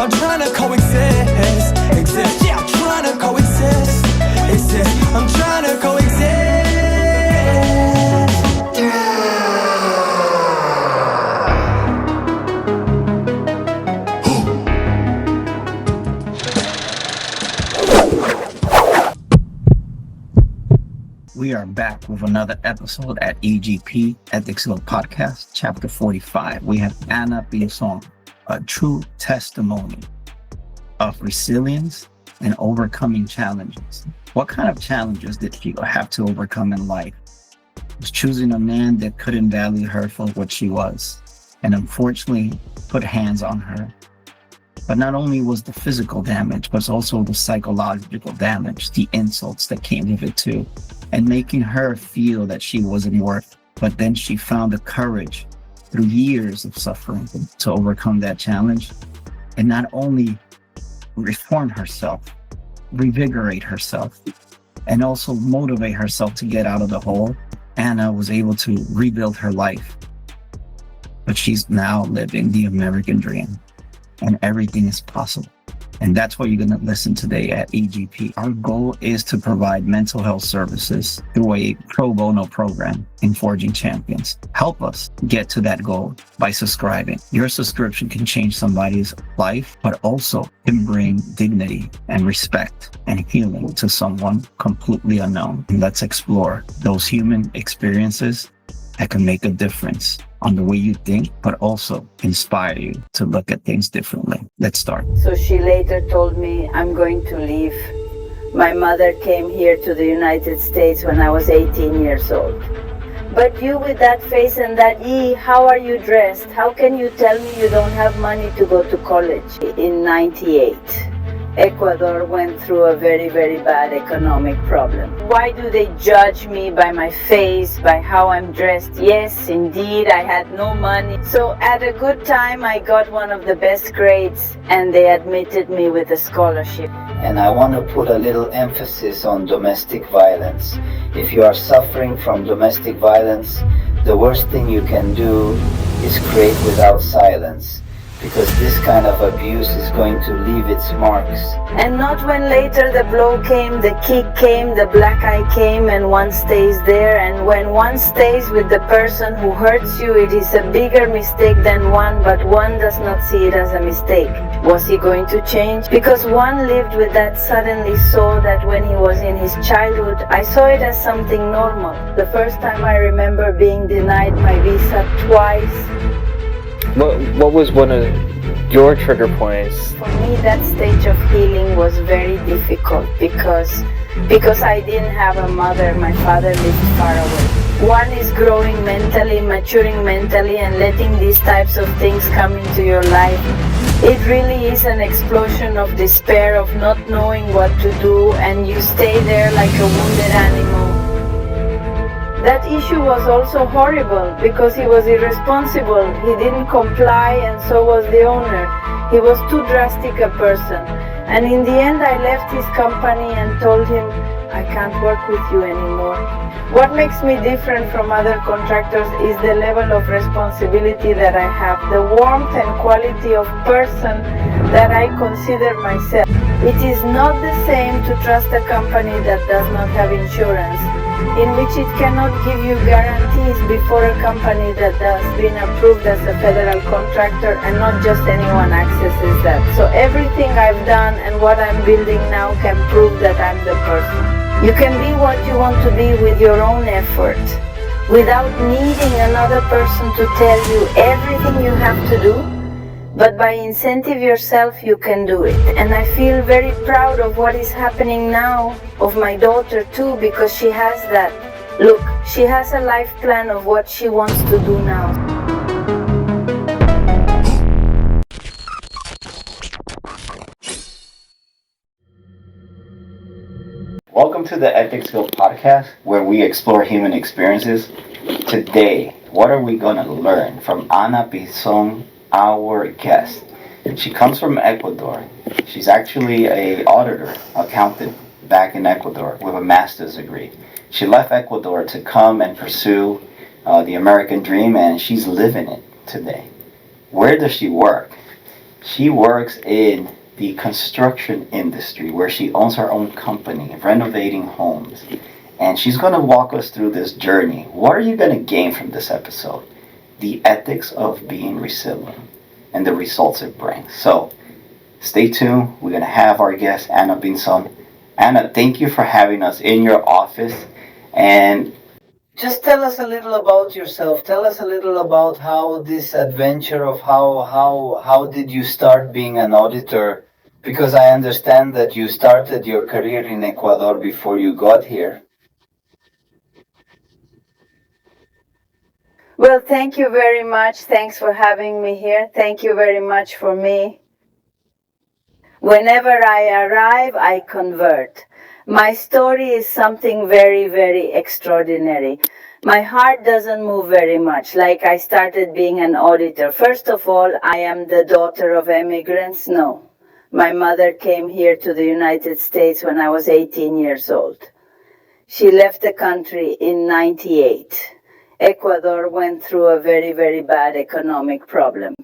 I'm trying to coexist, exist. Yeah, I'm trying to coexist, exist. I'm trying to coexist. We are back with another episode at EGP, Ethics Law Podcast, Chapter 45. We have Ana Pinzón, a true testimony of resilience and overcoming challenges. What kind of challenges did she have to overcome in life? It was choosing a man that couldn't value her for what she was, and unfortunately put hands on her. But not only was the physical damage, but also the psychological damage, the insults that came with it too, and making her feel that she wasn't worth. But then she found the courage through years of suffering to overcome that challenge and not only reform herself, revigorate herself, and also motivate herself to get out of the hole. Ana was able to rebuild her life, but she's now living the American dream, and everything is possible. And that's what you're going to listen today at EGP. Our goal is to provide mental health services through a pro bono program in Forging Champions. Help us get to that goal by subscribing. Your subscription can change somebody's life, but also can bring dignity and respect and healing to someone completely unknown. And let's explore those human experiences that can make a difference on the way you think, but also inspire you to look at things differently. Let's start. So she later told me, I'm going to leave. My mother came here to the United States when I was 18 years old. But you with that face and that how are you dressed? How can you tell me you don't have money to go to college? In 98. Ecuador went through a very, very bad economic problem. Why do they judge me by my face, by how I'm dressed? Yes, indeed, I had no money. So at a good time, I got one of the best grades and they admitted me with a scholarship. And I want to put a little emphasis on domestic violence. If you are suffering from domestic violence, the worst thing you can do is create without silence, because this kind of abuse is going to leave its marks. And not when later the blow came, the kick came, the black eye came, and one stays there. And when one stays with the person who hurts you, it is a bigger mistake than one, but one does not see it as a mistake. Was he going to change? Because one lived with that, suddenly saw that when he was in his childhood, I saw it as something normal. The first time I remember being denied my visa twice. What was one of your trigger points? For me, that stage of healing was very difficult because I didn't have a mother. My father lived far away. One is growing mentally, maturing mentally, and letting these types of things come into your life. It really is an explosion of despair, of not knowing what to do, and you stay there like a wounded animal. That issue was also horrible because he was irresponsible. He didn't comply, and so was the owner. He was too drastic a person. And in the end, I left his company and told him, I can't work with you anymore. What makes me different from other contractors is the level of responsibility that I have, the warmth and quality of person that I consider myself. It is not the same to trust a company that does not have insurance, in which it cannot give you guarantees before a company that has been approved as a federal contractor, and not just anyone accesses that. So everything I've done and what I'm building now can prove that I'm the person. You can be what you want to be with your own effort, without needing another person to tell you everything you have to do. But by incentive yourself, you can do it. And I feel very proud of what is happening now, of my daughter too, because she has that. Look, she has a life plan of what she wants to do now. Welcome to the Ethics Law Podcast, where we explore human experiences. Today, what are we going to learn from Ana Pinzón, our guest? She comes from Ecuador. She's actually an auditor, accountant back in Ecuador with a master's degree. She left Ecuador to come and pursue the American dream, and she's living it today. Where does she work? She works in the construction industry where she owns her own company, renovating homes. And she's going to walk us through this journey. What are you going to gain from this episode? The ethics of being resilient and the results it brings. So stay tuned. We're going to have our guest, Ana Pinzón. Ana, thank you for having us in your office. And just tell us a little about yourself. Tell us a little about how this adventure of how did you start being an auditor? Because I understand that you started your career in Ecuador before you got here. Well, thank you very much. Thanks for having me here. Thank you very much for me. Whenever I arrive, I convert. My story is something very, very extraordinary. My heart doesn't move very much, like I started being an auditor. First of all, I am the daughter of immigrants. No. My mother came here to the United States when I was 18 years old. She left the country in 98. Ecuador went through a very, very bad economic problem.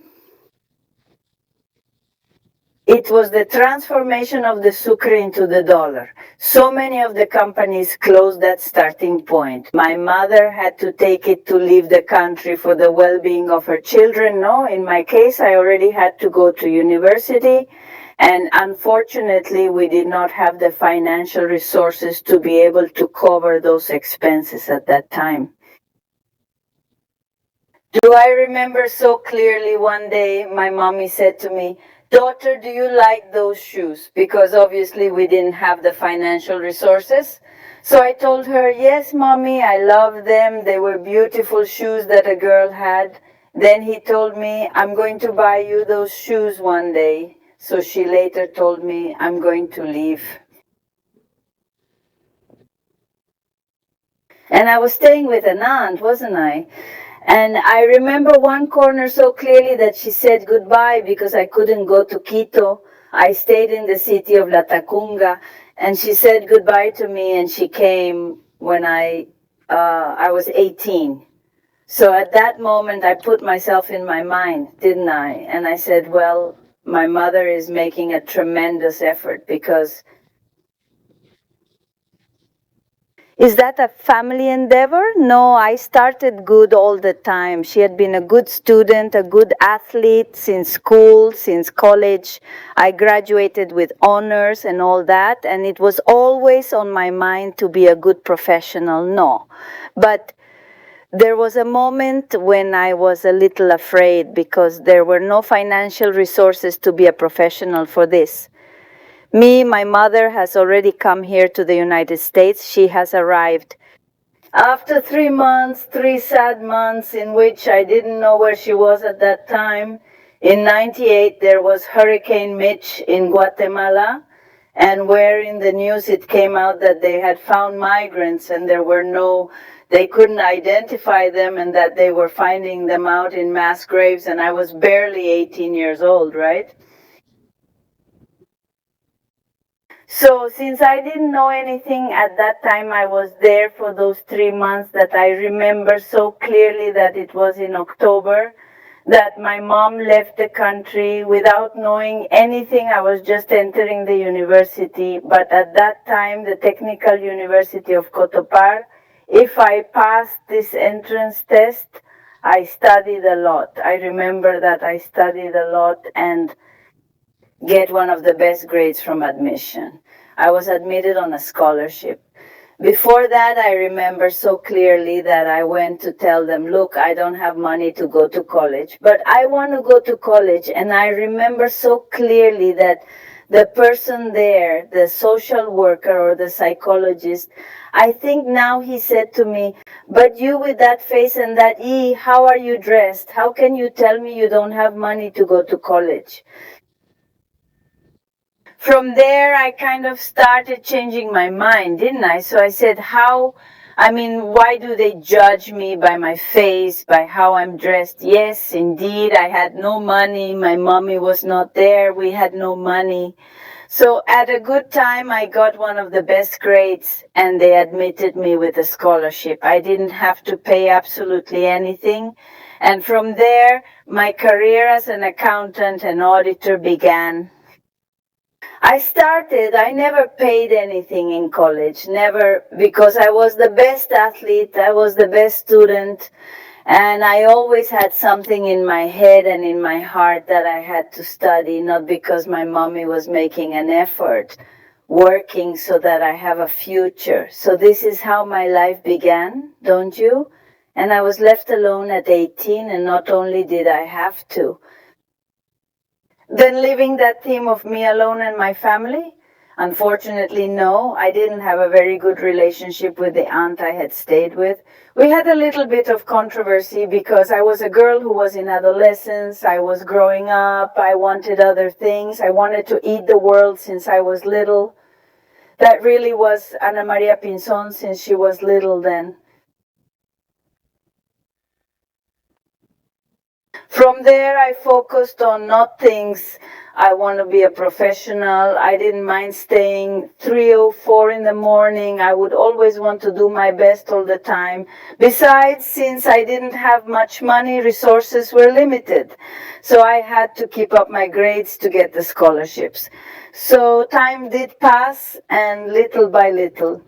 It was the transformation of the sucre into the dollar. So many of the companies closed that starting point. My mother had to take it to leave the country for the well-being of her children. No, in my case, I already had to go to university. And unfortunately, we did not have the financial resources to be able to cover those expenses at that time. Do I remember so clearly one day my mommy said to me, "Daughter, do you like those shoes?" Because obviously we didn't have the financial resources. So I told her, "Yes, Mommy, I love them. They were beautiful shoes that a girl had." Then he told me, "I'm going to buy you those shoes one day." So she later told me, "I'm going to leave." And I was staying with an aunt, wasn't I? And I remember one corner so clearly that she said goodbye because I couldn't go to Quito. I stayed in the city of La Tacunga, and she said goodbye to me, and she came when I was 18. So at that moment, I put myself in my mind, didn't I? And I said, well, my mother is making a tremendous effort because... Is that a family endeavor? No, I started good all the time. She had been a good student, a good athlete since school, since college. I graduated with honors and all that, and it was always on my mind to be a good professional. No, but there was a moment when I was a little afraid because there were no financial resources to be a professional for this. My mother has already come here to the United States. She has arrived. After 3 months, 3 sad months in which I didn't know where she was at that time, in 98 there was Hurricane Mitch in Guatemala, and where in the news it came out that they had found migrants and they couldn't identify them and that they were finding them out in mass graves, and I was barely 18 years old, right? So since I didn't know anything at that time, I was there for those 3 months that I remember so clearly that it was in October, that my mom left the country without knowing anything. I was just entering the university, but at that time, the Technical University of Cotopar, if I passed this entrance test, I studied a lot. I remember that I studied a lot and get one of the best grades from admission. I was admitted on a scholarship. Before that, I remember so clearly that I went to tell them, look, I don't have money to go to college, but I want to go to college. And I remember so clearly that the person there, the social worker or the psychologist, I think now he said to me, but you with that face and that how are you dressed? How can you tell me you don't have money to go to college? From there, I kind of started changing my mind, didn't I? So I said, why do they judge me by my face, by how I'm dressed? Yes, indeed, I had no money. My mommy was not there. We had no money. So at a good time, I got one of the best grades and they admitted me with a scholarship. I didn't have to pay absolutely anything. And from there, my career as an accountant and auditor began. I never paid anything in college, never, because I was the best athlete, I was the best student, and I always had something in my head and in my heart that I had to study, not because my mommy was making an effort, working so that I have a future. So this is how my life began, don't you? And I was left alone at 18, and not only did I have to, then living that theme of me alone and my family? Unfortunately, no. I didn't have a very good relationship with the aunt I had stayed with. We had a little bit of controversy because I was a girl who was in adolescence. I was growing up. I wanted other things. I wanted to eat the world since I was little. That really was Ana Pinzón since she was little then. From there, I focused on not things, I want to be a professional. I didn't mind staying 3 or 4 in the morning. I would always want to do my best all the time. Besides, since I didn't have much money, resources were limited. So I had to keep up my grades to get the scholarships. So time did pass, and little by little,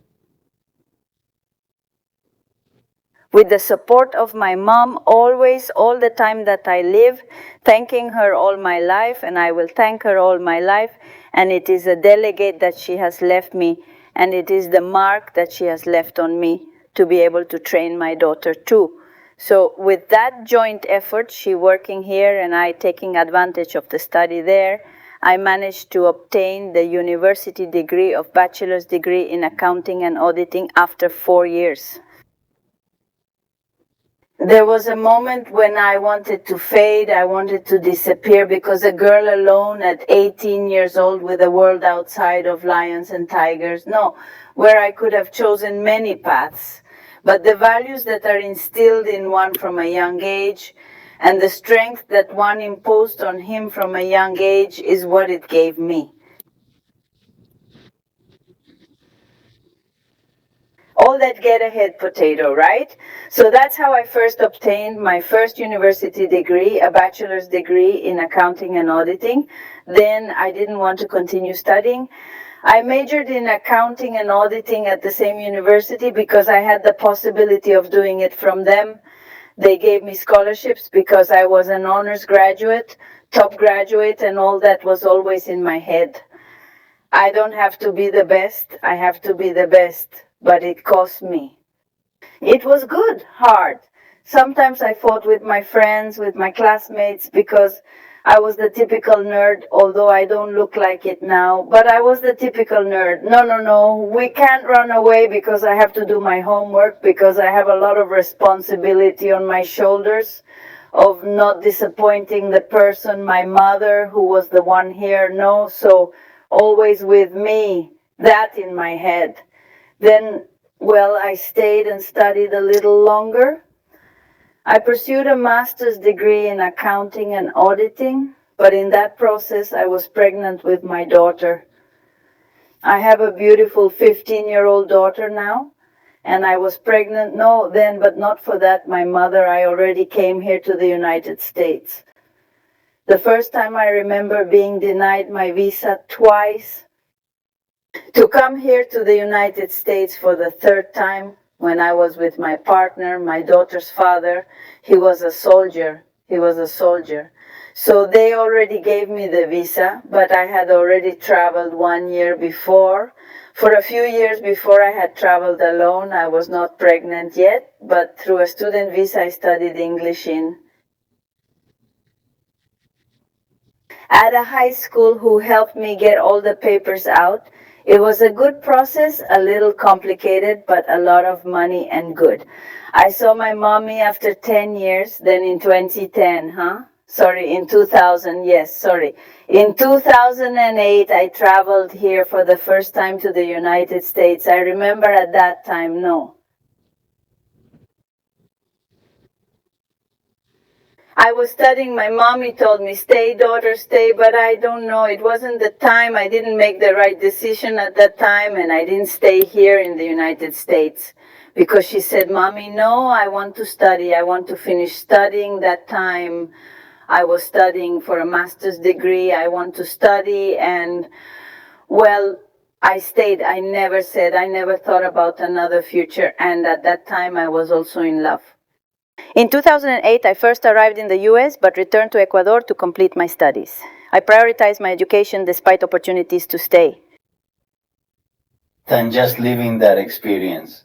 with the support of my mom, always, all the time that I live, thanking her all my life, and I will thank her all my life, and it is a delegate that she has left me, and it is the mark that she has left on me to be able to train my daughter too. So with that joint effort, she working here and I taking advantage of the study there, I managed to obtain the university degree of bachelor's degree in accounting and auditing after 4 years. There was a moment when I wanted to fade, I wanted to disappear, because a girl alone at 18 years old with a world outside of lions and tigers, no, where I could have chosen many paths. But the values that are instilled in one from a young age, and the strength that one imposed on him from a young age, is what it gave me. All that get ahead potato, right? So that's how I first obtained my first university degree, a bachelor's degree in accounting and auditing. Then I didn't want to continue studying. I majored in accounting and auditing at the same university because I had the possibility of doing it from them. They gave me scholarships because I was an honors graduate, top graduate, and all that was always in my head. I don't have to be the best, I have to be the best. But it cost me. It was good, hard. Sometimes I fought with my friends, with my classmates, because I was the typical nerd, although I don't look like it now, but I was the typical nerd. No, we can't run away because I have to do my homework, because I have a lot of responsibility on my shoulders of not disappointing the person, my mother, who was the one here. No, so always with me, that in my head. Then, well, I stayed and studied a little longer. I pursued a master's degree in accounting and auditing, but in that process I was pregnant with my daughter. I have a beautiful 15-year-old daughter now, and I was pregnant, no, then, but not for that, my mother. I already came here to the United States. The first time I remember being denied my visa twice, to come here to the United States for the 3rd time, when I was with my partner, my daughter's father. He was a soldier. So they already gave me the visa, but I had already traveled 1 year before. For a few years before, I had traveled alone. I was not pregnant yet, but through a student visa I studied English at a high school who helped me get all the papers out. It was a good process, a little complicated, but a lot of money and good. I saw my mommy after 10 years, then in 2010, in 2000, In 2008, I traveled here for the first time to the United States. I remember at that time, no. I was studying, my mommy told me, stay daughter, stay, but I don't know, it wasn't the time, I didn't make the right decision at that time, and I didn't stay here in the United States. because she said, Mommy, no, I want to study. I want to finish studying. That time I was studying for a master's degree. I want to study. And well, I stayed. I never thought about another future. And at that time I was also in love. In 2008, I first arrived in the US, but returned to Ecuador to complete my studies. I prioritized my education despite opportunities to stay. Than just living that experience.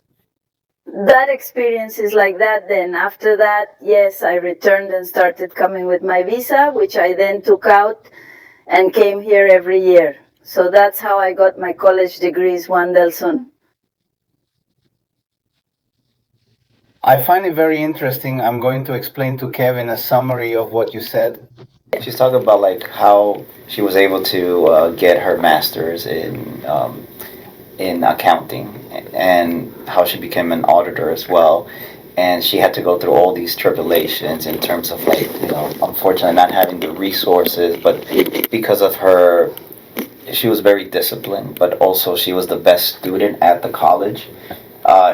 That experience is like that. Then after that, yes, I returned and started coming with my visa, which I then took out and came here every year. So that's how I got my college degrees, Juan del Sun. I find it very interesting. I'm going to explain to Kevin a summary of what you said. She's talking about like how she was able to get her master's in accounting, and how she became an auditor as well. And she had to go through all these tribulations in terms of like, unfortunately not having the resources, but because of her, she was very disciplined, but also she was the best student at the college.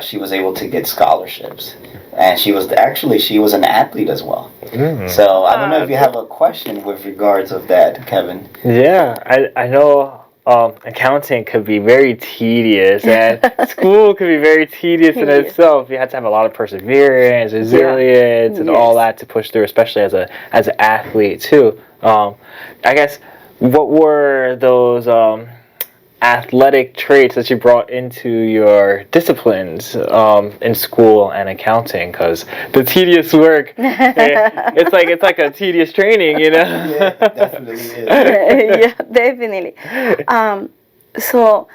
She was able to get scholarships, and she was an athlete as well. So I don't know if you have a question with regards of that, Kevin. Yeah, I know accounting could be very tedious, and school could be very tedious in itself. You have to have a lot of perseverance, resilience, and all that to push through, especially as an athlete too. I guess, what were those athletic traits that you brought into your disciplines in school and accounting? Because the tedious work, it's like a tedious training, Yeah, it definitely is. Yeah, definitely. So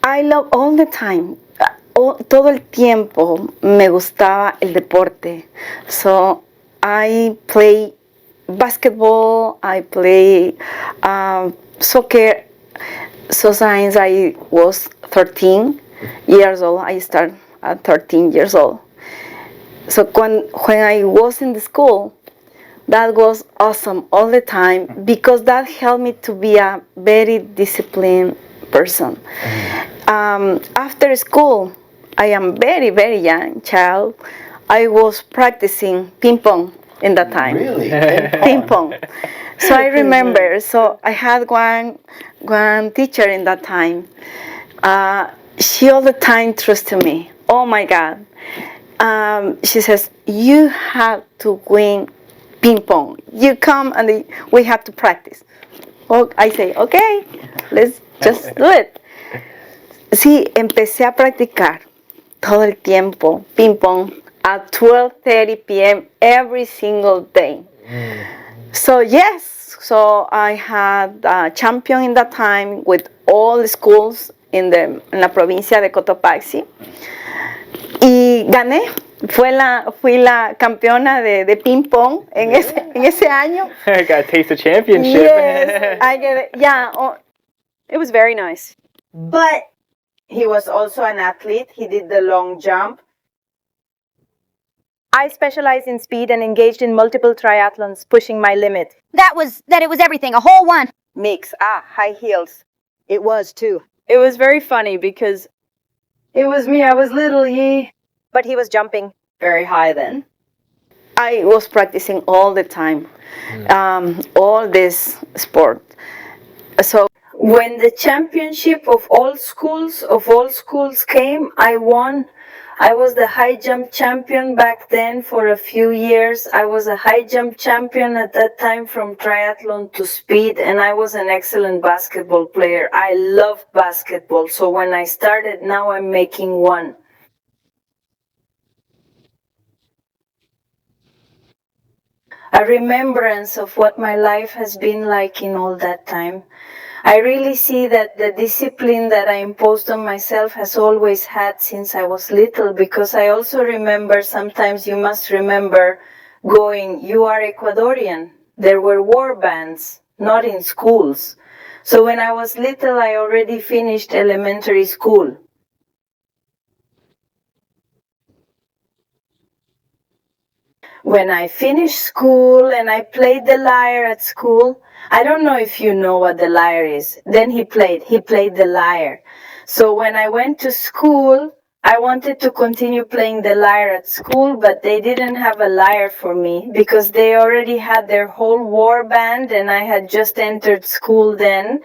I love all the time, todo el tiempo me gustaba el deporte. So I play basketball, I play soccer. So since I was 13 years old, I started at 13 years old. So when I was in the school, that was awesome all the time, because that helped me to be a very disciplined person. After school, I am very, very young child. I was practicing ping pong in that time. Really? Ping pong. So I remember, so I had one teacher in that time. She all the time trusted me. Oh my God. She says, you have to win ping pong. You come and we have to practice. Oh, I say, okay, let's just do it. Sí, empecé a practicar todo el tiempo ping pong at 12:30 p.m. every single day. So yes, so I had a champion in that time with all the schools en la provincia de Cotopaxi. Y gané. Fui la campeona de ping pong en ese año. I got to taste the championship. Yes, I get it. Yeah, It was very nice. But he was also an athlete. He did the long jump. I specialized in speed and engaged in multiple triathlons, pushing my limit. That it was everything, a whole one. mix. High heels. It was too. It was very funny because It was me. I was little. but he was jumping. Very high then. I was practicing all the time, all this sport. So When the championship of all schools came, I won. I was the high jump champion back then for a few years. I was a high jump champion at that time from triathlon to speed, and I was an excellent basketball player. I loved basketball, so when I started, now I'm making one. A remembrance of what my life has been like in all that time. I really see that the discipline that I imposed on myself has always had since I was little, because I also remember, sometimes you must remember, going, you are Ecuadorian. There were war bands, not in schools. So when I was little, I already finished elementary school. When I finished school and I played the lyre at school, I don't know if you know what the lyre is. Then he played the lyre. So when I went to school, I wanted to continue playing the lyre at school, but they didn't have a lyre for me because they already had their whole war band and I had just entered school then.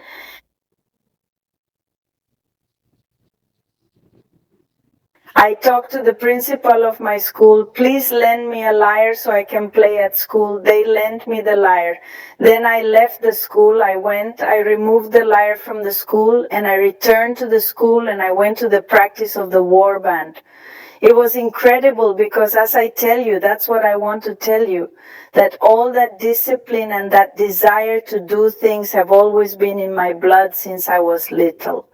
I talked to the principal of my school, please lend me a lyre so I can play at school. They lent me the lyre. Then I left the school, I removed the lyre from the school and I returned to the school and I went to the practice of the war band. It was incredible because as I tell you, that's what I want to tell you, that all that discipline and that desire to do things have always been in my blood since I was little.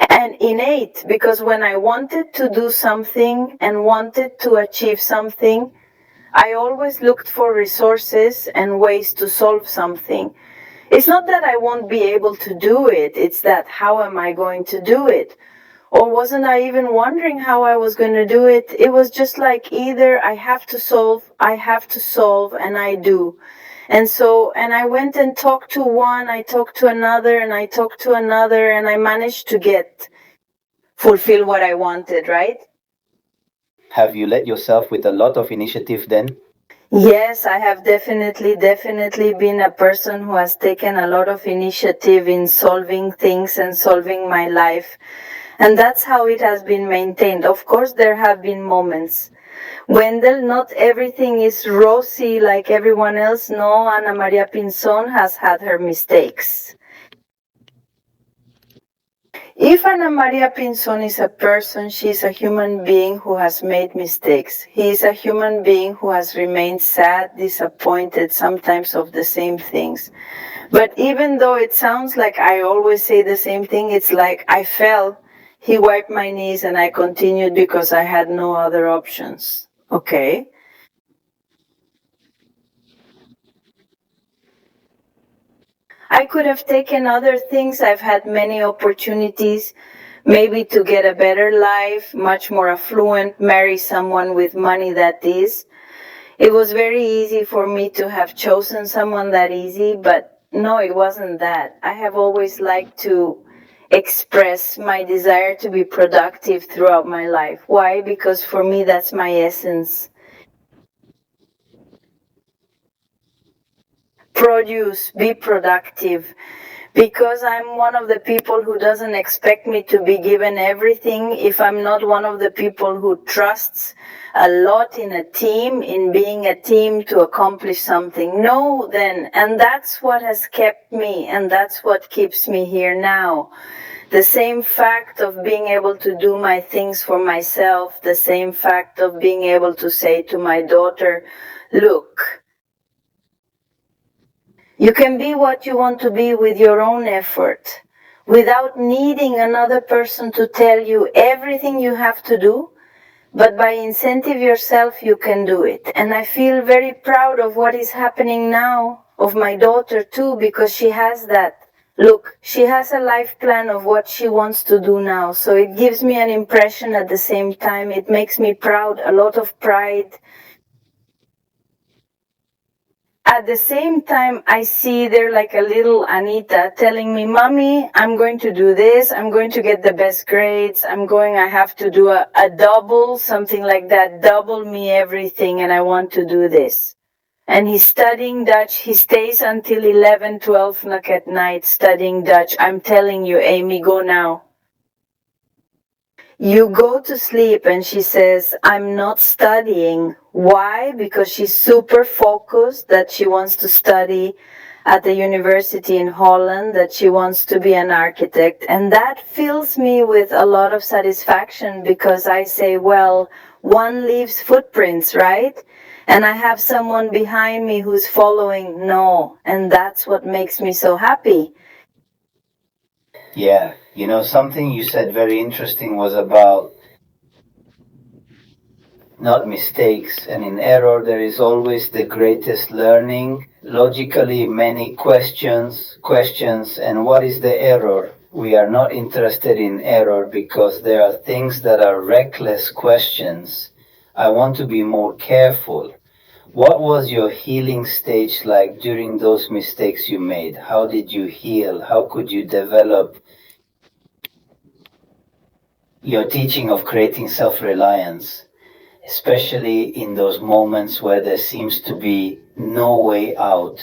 And innate, because when I wanted to do something and wanted to achieve something, I always looked for resources and ways to solve something. It's not that I won't be able to do it, it's that how am I going to do it? Or wasn't I even wondering how I was going to do it? It was just like either I have to solve, and I do. And I went and talked to one, I talked to another, and I talked to another, and I managed to fulfill what I wanted, right? Have you led yourself with a lot of initiative then? Yes, I have definitely been a person who has taken a lot of initiative in solving things and solving my life. And that's how it has been maintained. Of course, there have been moments. Wendell, not everything is rosy like everyone else. No, Ana Pinzón has had her mistakes. If Ana Pinzón is a person, she is a human being who has made mistakes. He is a human being who has remained sad, disappointed, sometimes of the same things. But even though it sounds like I always say the same thing, it's like I fell, he wiped my knees and I continued because I had no other options. Okay. I could have taken other things. I've had many opportunities, maybe to get a better life, much more affluent, marry someone with money that is. It was very easy for me to have chosen someone that easy, but no, it wasn't that. I have always liked to express my desire to be productive throughout my life. Why? Because for me, that's my essence. Produce, be productive. Because I'm one of the people who doesn't expect me to be given everything if I'm not one of the people who trusts a lot in a team, in being a team to accomplish something. No, then, and that's what has kept me, and that's what keeps me here now. The same fact of being able to do my things for myself, the same fact of being able to say to my daughter, look, you can be what you want to be with your own effort, without needing another person to tell you everything you have to do, but by incentive yourself you can do it. And I feel very proud of what is happening now, of my daughter too, because she has that. Look, she has a life plan of what she wants to do now, so it gives me an impression at the same time. It makes me proud, a lot of pride. At the same time, I see there like a little Anita telling me, Mommy, I'm going to do this. I'm going to get the best grades. I have to do a double, something like that. Double me everything, and I want to do this. And he's studying Dutch. He stays until 11, 12 o'clock at night studying Dutch. I'm telling you, Amy, go now. You go to sleep, and she says, I'm not studying. Why? Because she's super focused that she wants to study at the university in Holland, that she wants to be an architect. And that fills me with a lot of satisfaction because I say, well, one leaves footprints, right? And I have someone behind me who's following. No. And that's what makes me so happy. Yeah, something you said very interesting was about not mistakes, and in error there is always the greatest learning. Logically, many questions, and what is the error? We are not interested in error because there are things that are reckless questions. I want to be more careful. What was your healing stage like during those mistakes you made? How did you heal? How could you develop? your teaching of creating self-reliance, especially in those moments where there seems to be no way out.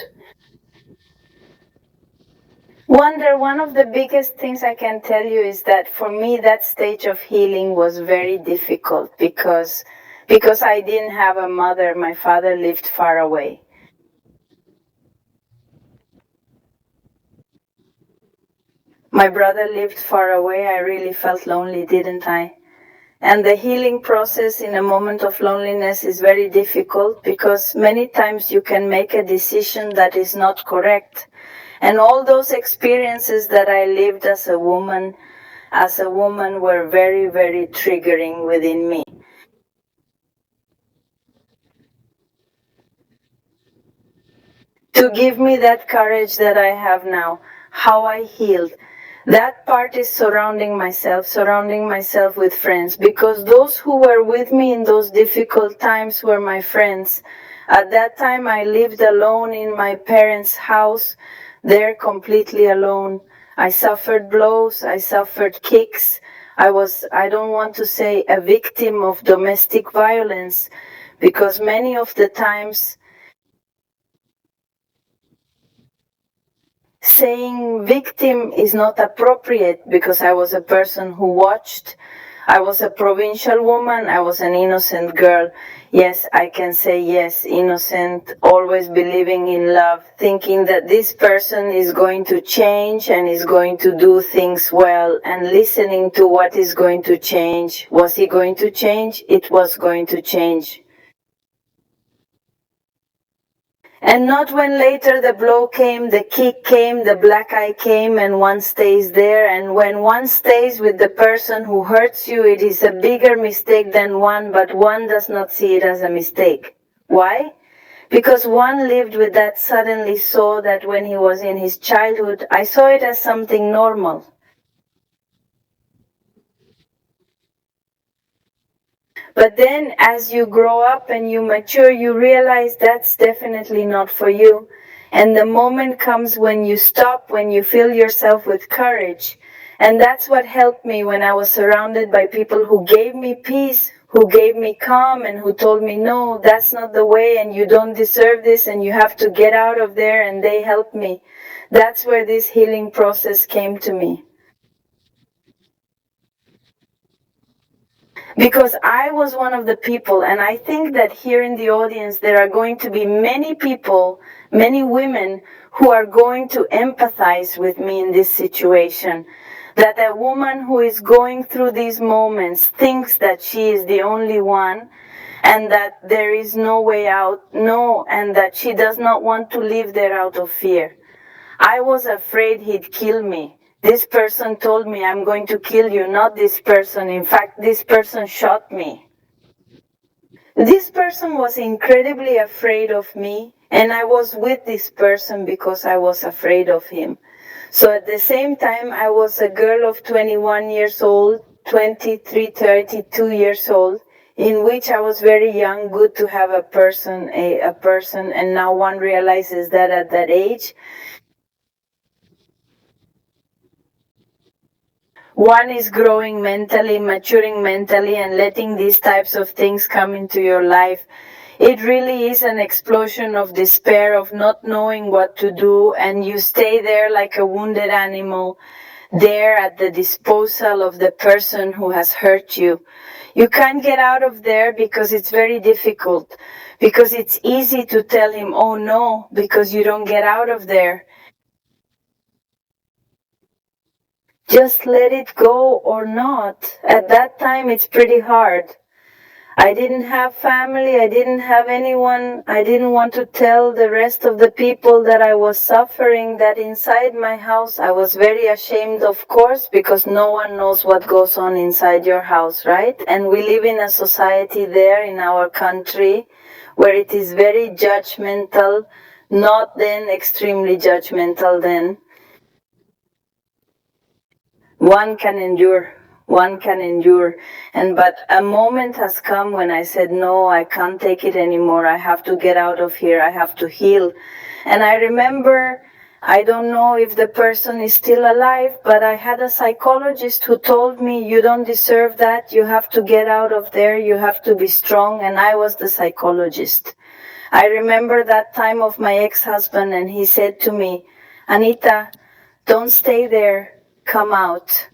Wonder, one of the biggest things I can tell you is that for me that stage of healing was very difficult because I didn't have a mother. My father lived far away. My brother lived far away. I really felt lonely, didn't I? And the healing process in a moment of loneliness is very difficult because many times you can make a decision that is not correct. And all those experiences that I lived as a woman were very, very triggering within me. To give me that courage that I have now, how I healed. That part is surrounding myself with friends, because those who were with me in those difficult times were my friends. At that time I lived alone in my parents' house, there completely alone. I suffered blows, I suffered kicks. I don't want to say a victim of domestic violence, because many of the times saying victim is not appropriate, because I was a person who watched. I was a provincial woman, I was an innocent girl. Yes, I can say yes, innocent, always believing in love, thinking that this person is going to change and is going to do things well, and listening to what is going to change. Was he going to change? It was going to change. And not when later the blow came, the kick came, the black eye came, and one stays there. And when one stays with the person who hurts you, it is a bigger mistake than one, but one does not see it as a mistake. Why? Because one lived with that, suddenly saw that when he was in his childhood, I saw it as something normal. But then as you grow up and you mature, you realize that's definitely not for you. And the moment comes when you stop, when you fill yourself with courage. And that's what helped me when I was surrounded by people who gave me peace, who gave me calm, and who told me, no, that's not the way, and you don't deserve this, and you have to get out of there, and they helped me. That's where this healing process came to me. Because I was one of the people, and I think that here in the audience there are going to be many people, many women who are going to empathize with me in this situation. That a woman who is going through these moments thinks that she is the only one, and that there is no way out, and that she does not want to live there out of fear. I was afraid he'd kill me. This person told me, I'm going to kill you, not this person. In fact, this person shot me. This person was incredibly afraid of me, and I was with this person because I was afraid of him. So at the same time, I was a girl of 21 years old, 23, 32 years old, in which I was very young, good to have a person, and now one realizes that at that age, one is growing mentally, maturing mentally, and letting these types of things come into your life. It really is an explosion of despair, of not knowing what to do, and you stay there like a wounded animal, there at the disposal of the person who has hurt you. You can't get out of there because it's very difficult, because it's easy to tell him, oh no, because you don't get out of there. Just let it go or not. At that time, it's pretty hard. I didn't have family, I didn't have anyone. I didn't want to tell the rest of the people that I was suffering, that inside my house. I was very ashamed, of course, because no one knows what goes on inside your house, right? And we live in a society there in our country where it is very judgmental, not then extremely judgmental then. One can endure, but a moment has come when I said, no, I can't take it anymore, I have to get out of here, I have to heal. And I remember I don't know if the person is still alive, but I had a psychologist who told me, you don't deserve that, you have to get out of there, you have to be strong, and I was the psychologist. I remember that time of my ex-husband, and he said to me, Anita, don't stay there, come out.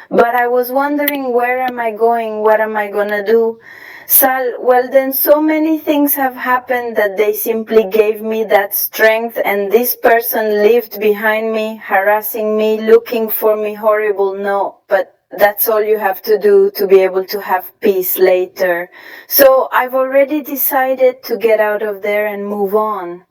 But I was wondering, where am I going? What am I gonna do? Sal, well then so many things have happened that they simply gave me that strength, and this person lived behind me, harassing me, looking for me horrible. No, but that's all you have to do to be able to have peace later. So I've already decided to get out of there and move on.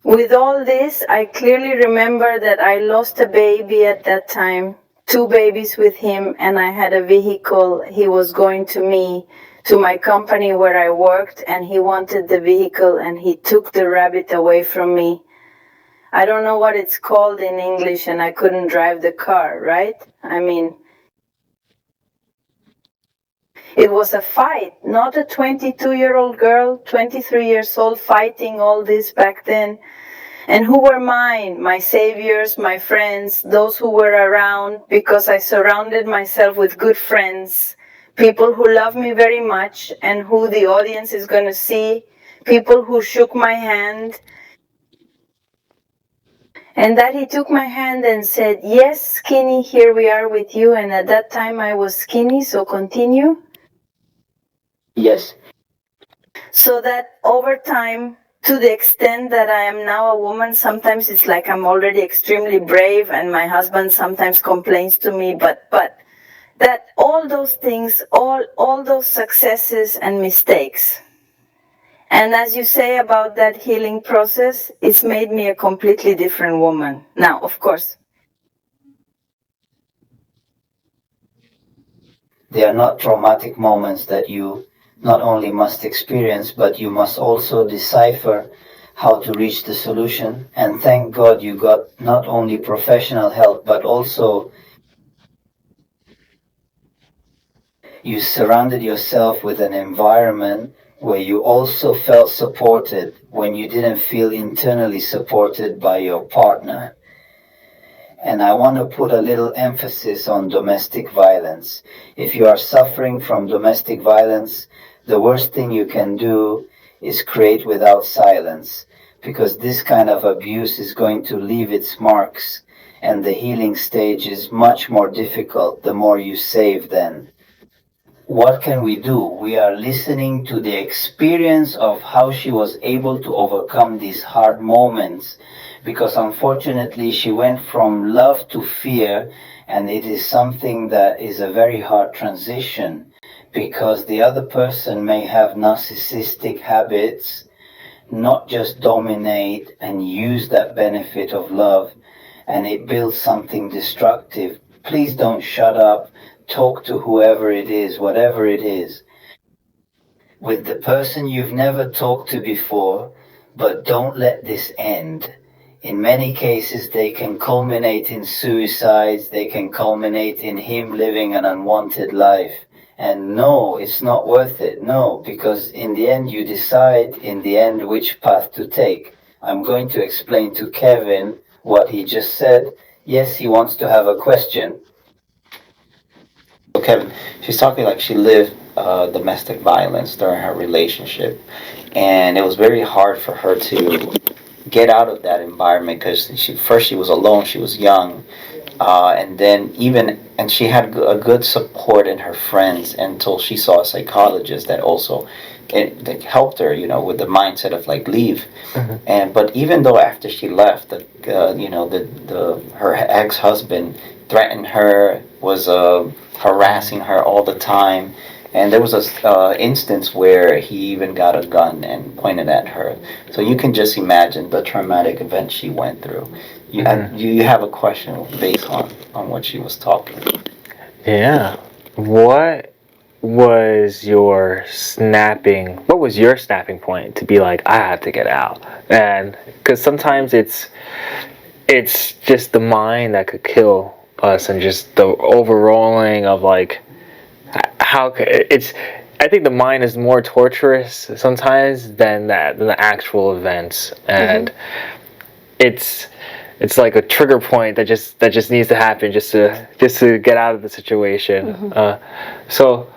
With all this, I clearly remember that I lost a baby at that time, 2 babies with him, and I had a vehicle. He was going to me, to my company where I worked, and he wanted the vehicle, and he took the rabbit away from me. I don't know what it's called in English, and I couldn't drive the car, right? I mean, it was a fight, not a 22-year-old girl, 23 years old, fighting all this back then. And who were mine? My saviors, my friends, those who were around, because I surrounded myself with good friends, people who love me very much and who the audience is going to see, people who shook my hand. And that he took my hand and said, yes, Skinny, here we are with you. And at that time I was skinny, so continue. Yes. So that over time, to the extent that I am now a woman, sometimes it's like I'm already extremely brave, and my husband sometimes complains to me, but that all those things, all those successes and mistakes, and as you say about that healing process, it's made me a completely different woman. Now, of course, they are not traumatic moments that you not only must experience, but you must also decipher how to reach the solution. And thank God you got not only professional help, but also you surrounded yourself with an environment where you also felt supported when you didn't feel internally supported by your partner. And I want to put a little emphasis on domestic violence. If you are suffering from domestic violence, the worst thing you can do is create without silence, because this kind of abuse is going to leave its marks, and the healing stage is much more difficult the more you save then. What can we do? We are listening to the experience of how she was able to overcome these hard moments, because unfortunately she went from love to fear, and it is something that is a very hard transition, because the other person may have narcissistic habits, not just dominate and use that benefit of love, and it builds something destructive. Please don't shut up. Talk to whoever it is, whatever it is. With the person you've never talked to before, but don't let this end. In many cases, they can culminate in suicides, they can culminate in him living an unwanted life. And no, it's not worth it. No, because in the end, you decide in the end which path to take. I'm going to explain to Kevin what he just said. Yes, he wants to have a question. So Kevin, she's talking like she lived domestic violence during her relationship, and it was very hard for her to get out of that environment because she was alone, she was young, and then and she had a good support in her friends until she saw a psychologist that also that helped her, with the mindset of like leave. And but even though after she left, her ex-husband threatened her, was harassing her all the time, and there was a instance where he even got a gun and pointed at her. So you can just imagine the traumatic event she went through. You have a question based on what she was talking. Yeah. What was your snapping point to be like, I have to get out? And because sometimes it's just the mind that could kill us, and just the overrolling of like, how it's I think the mind is more torturous sometimes than the actual events, and it's like a trigger point that just needs to happen just to get out of the situation. So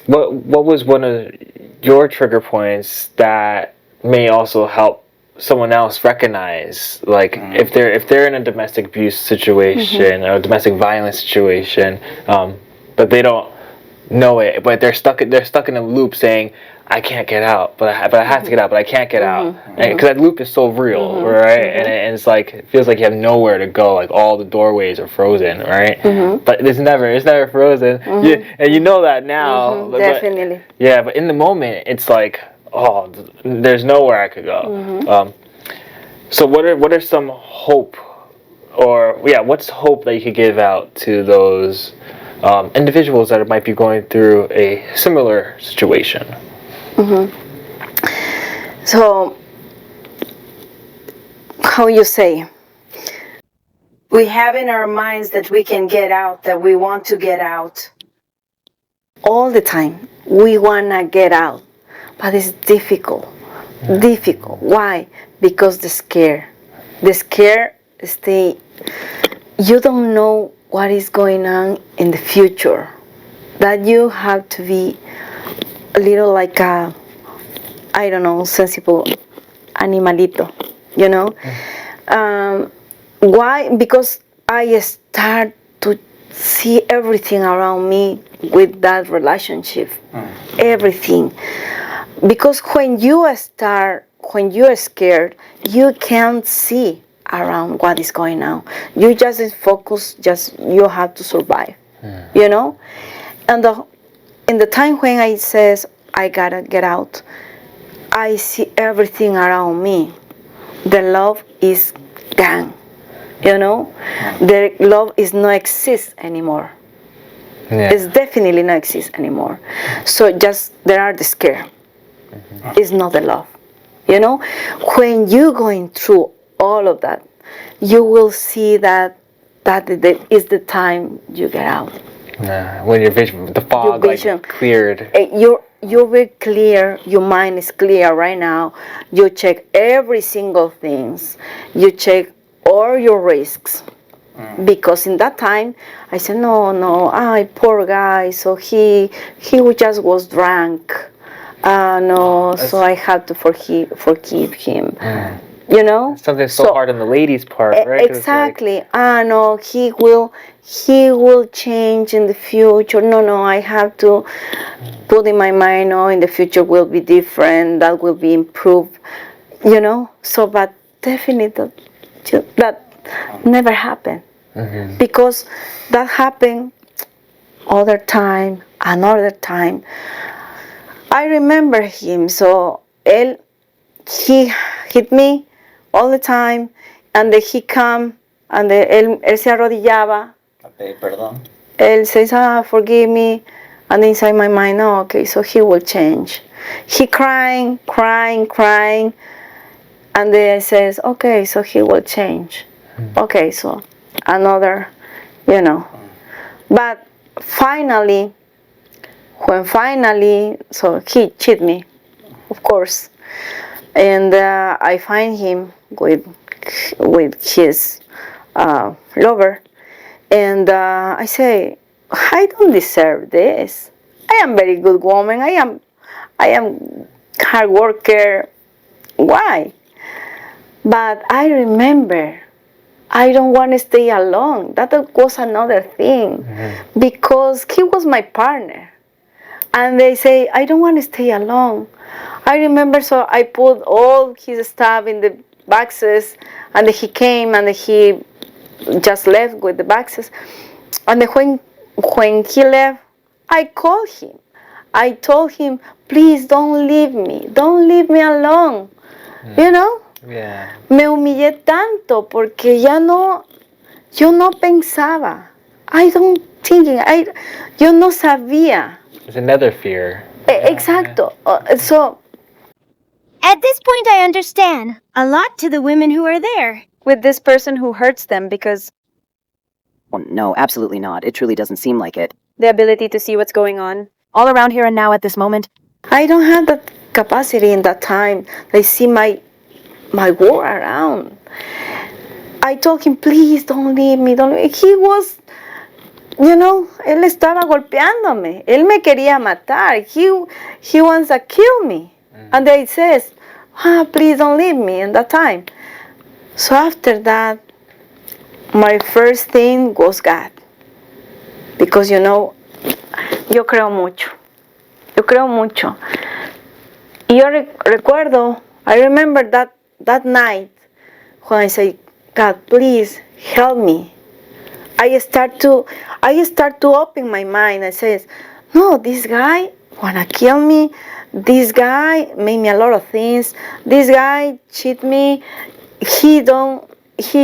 what was one of your trigger points that may also help someone else recognize, like, if they're in a domestic abuse situation or a domestic violence situation, but they don't know it, but they're stuck in a loop saying, I can't get out, but I have to get out, but I can't get out, because that loop is so real, right? And it's like, it feels like you have nowhere to go, like all the doorways are frozen, right? But it's never frozen, and you know that now. Definitely. Yeah, but in the moment, it's like, oh, there's nowhere I could go. So what are some hope, or what's hope that you could give out to those individuals that might be going through a similar situation? So, how you say? We have in our minds that we can get out, that we want to get out. All the time, we wanna get out, but it's difficult. Difficult. Why? Because the scare is you don't know what is going on in the future. That you have to be a little like a, I don't know, sensible animalito, you know? Why? Because I start to see everything around me with that relationship. Everything. Because when you are scared, you can't see around what is going on. You just focus, you have to survive, you know? And in the time when I says, I gotta get out, I see everything around me. The love is gone, you know? The love is not exist anymore. It's definitely not exist anymore. So there are the scare. It's not the love, you know? When you're going through all of that, you will see that is the time you get out. When your vision, the fog, like, cleared. You're very clear. Your mind is clear right now. You check every single things. You check all your risks. Because in that time, I said, no, poor guy. So he just was drunk. So I had to forgive him. You know, something so hard on the lady's part, right? Exactly. No, he will change in the future. No, I have to put in my mind, in the future will be different. That will be improved. You know. So, but definitely that never happened, because that happened another time. I remember him. So he hit me all the time, and then he come, and él se arrodillaba. Okay, perdón. Él says, forgive me, and inside my mind, okay, so he will change. He crying, and then says, okay, so he will change. Okay, so another, you know. But finally, so he cheated me, of course. And I find him with his lover, and I say, I don't deserve this. I am very good woman. I am hard worker. Why? But I remember, I don't want to stay alone. That was another thing, because he was my partner. And they say, I don't want to stay alone. I remember, so I put all his stuff in the boxes, and he came, and he just left with the boxes. And when he left, I called him. I told him, please don't leave me alone. You know? Yeah. Me humillé tanto porque yo no pensaba. Yo no sabía. It's another fear. Exacto. So At this point, I understand a lot to the women who are there. With this person who hurts them because Well, no, absolutely not. It truly doesn't seem like it. the ability to see what's going on. all around here and now at this moment? I don't have that capacity in that time. I see my world around. I told him, please don't leave me, don't leave me. He was, él estaba golpeándome. Él me quería matar. He wants to kill me. And they says, please don't leave me in that time. So after that, my first thing was God. Because, yo creo mucho. Yo creo mucho. Y yo recuerdo, I remember that night when I say, God, please help me. I start to open my mind. I says, no, this guy wanna kill me. This guy made me a lot of things. This guy cheat me. He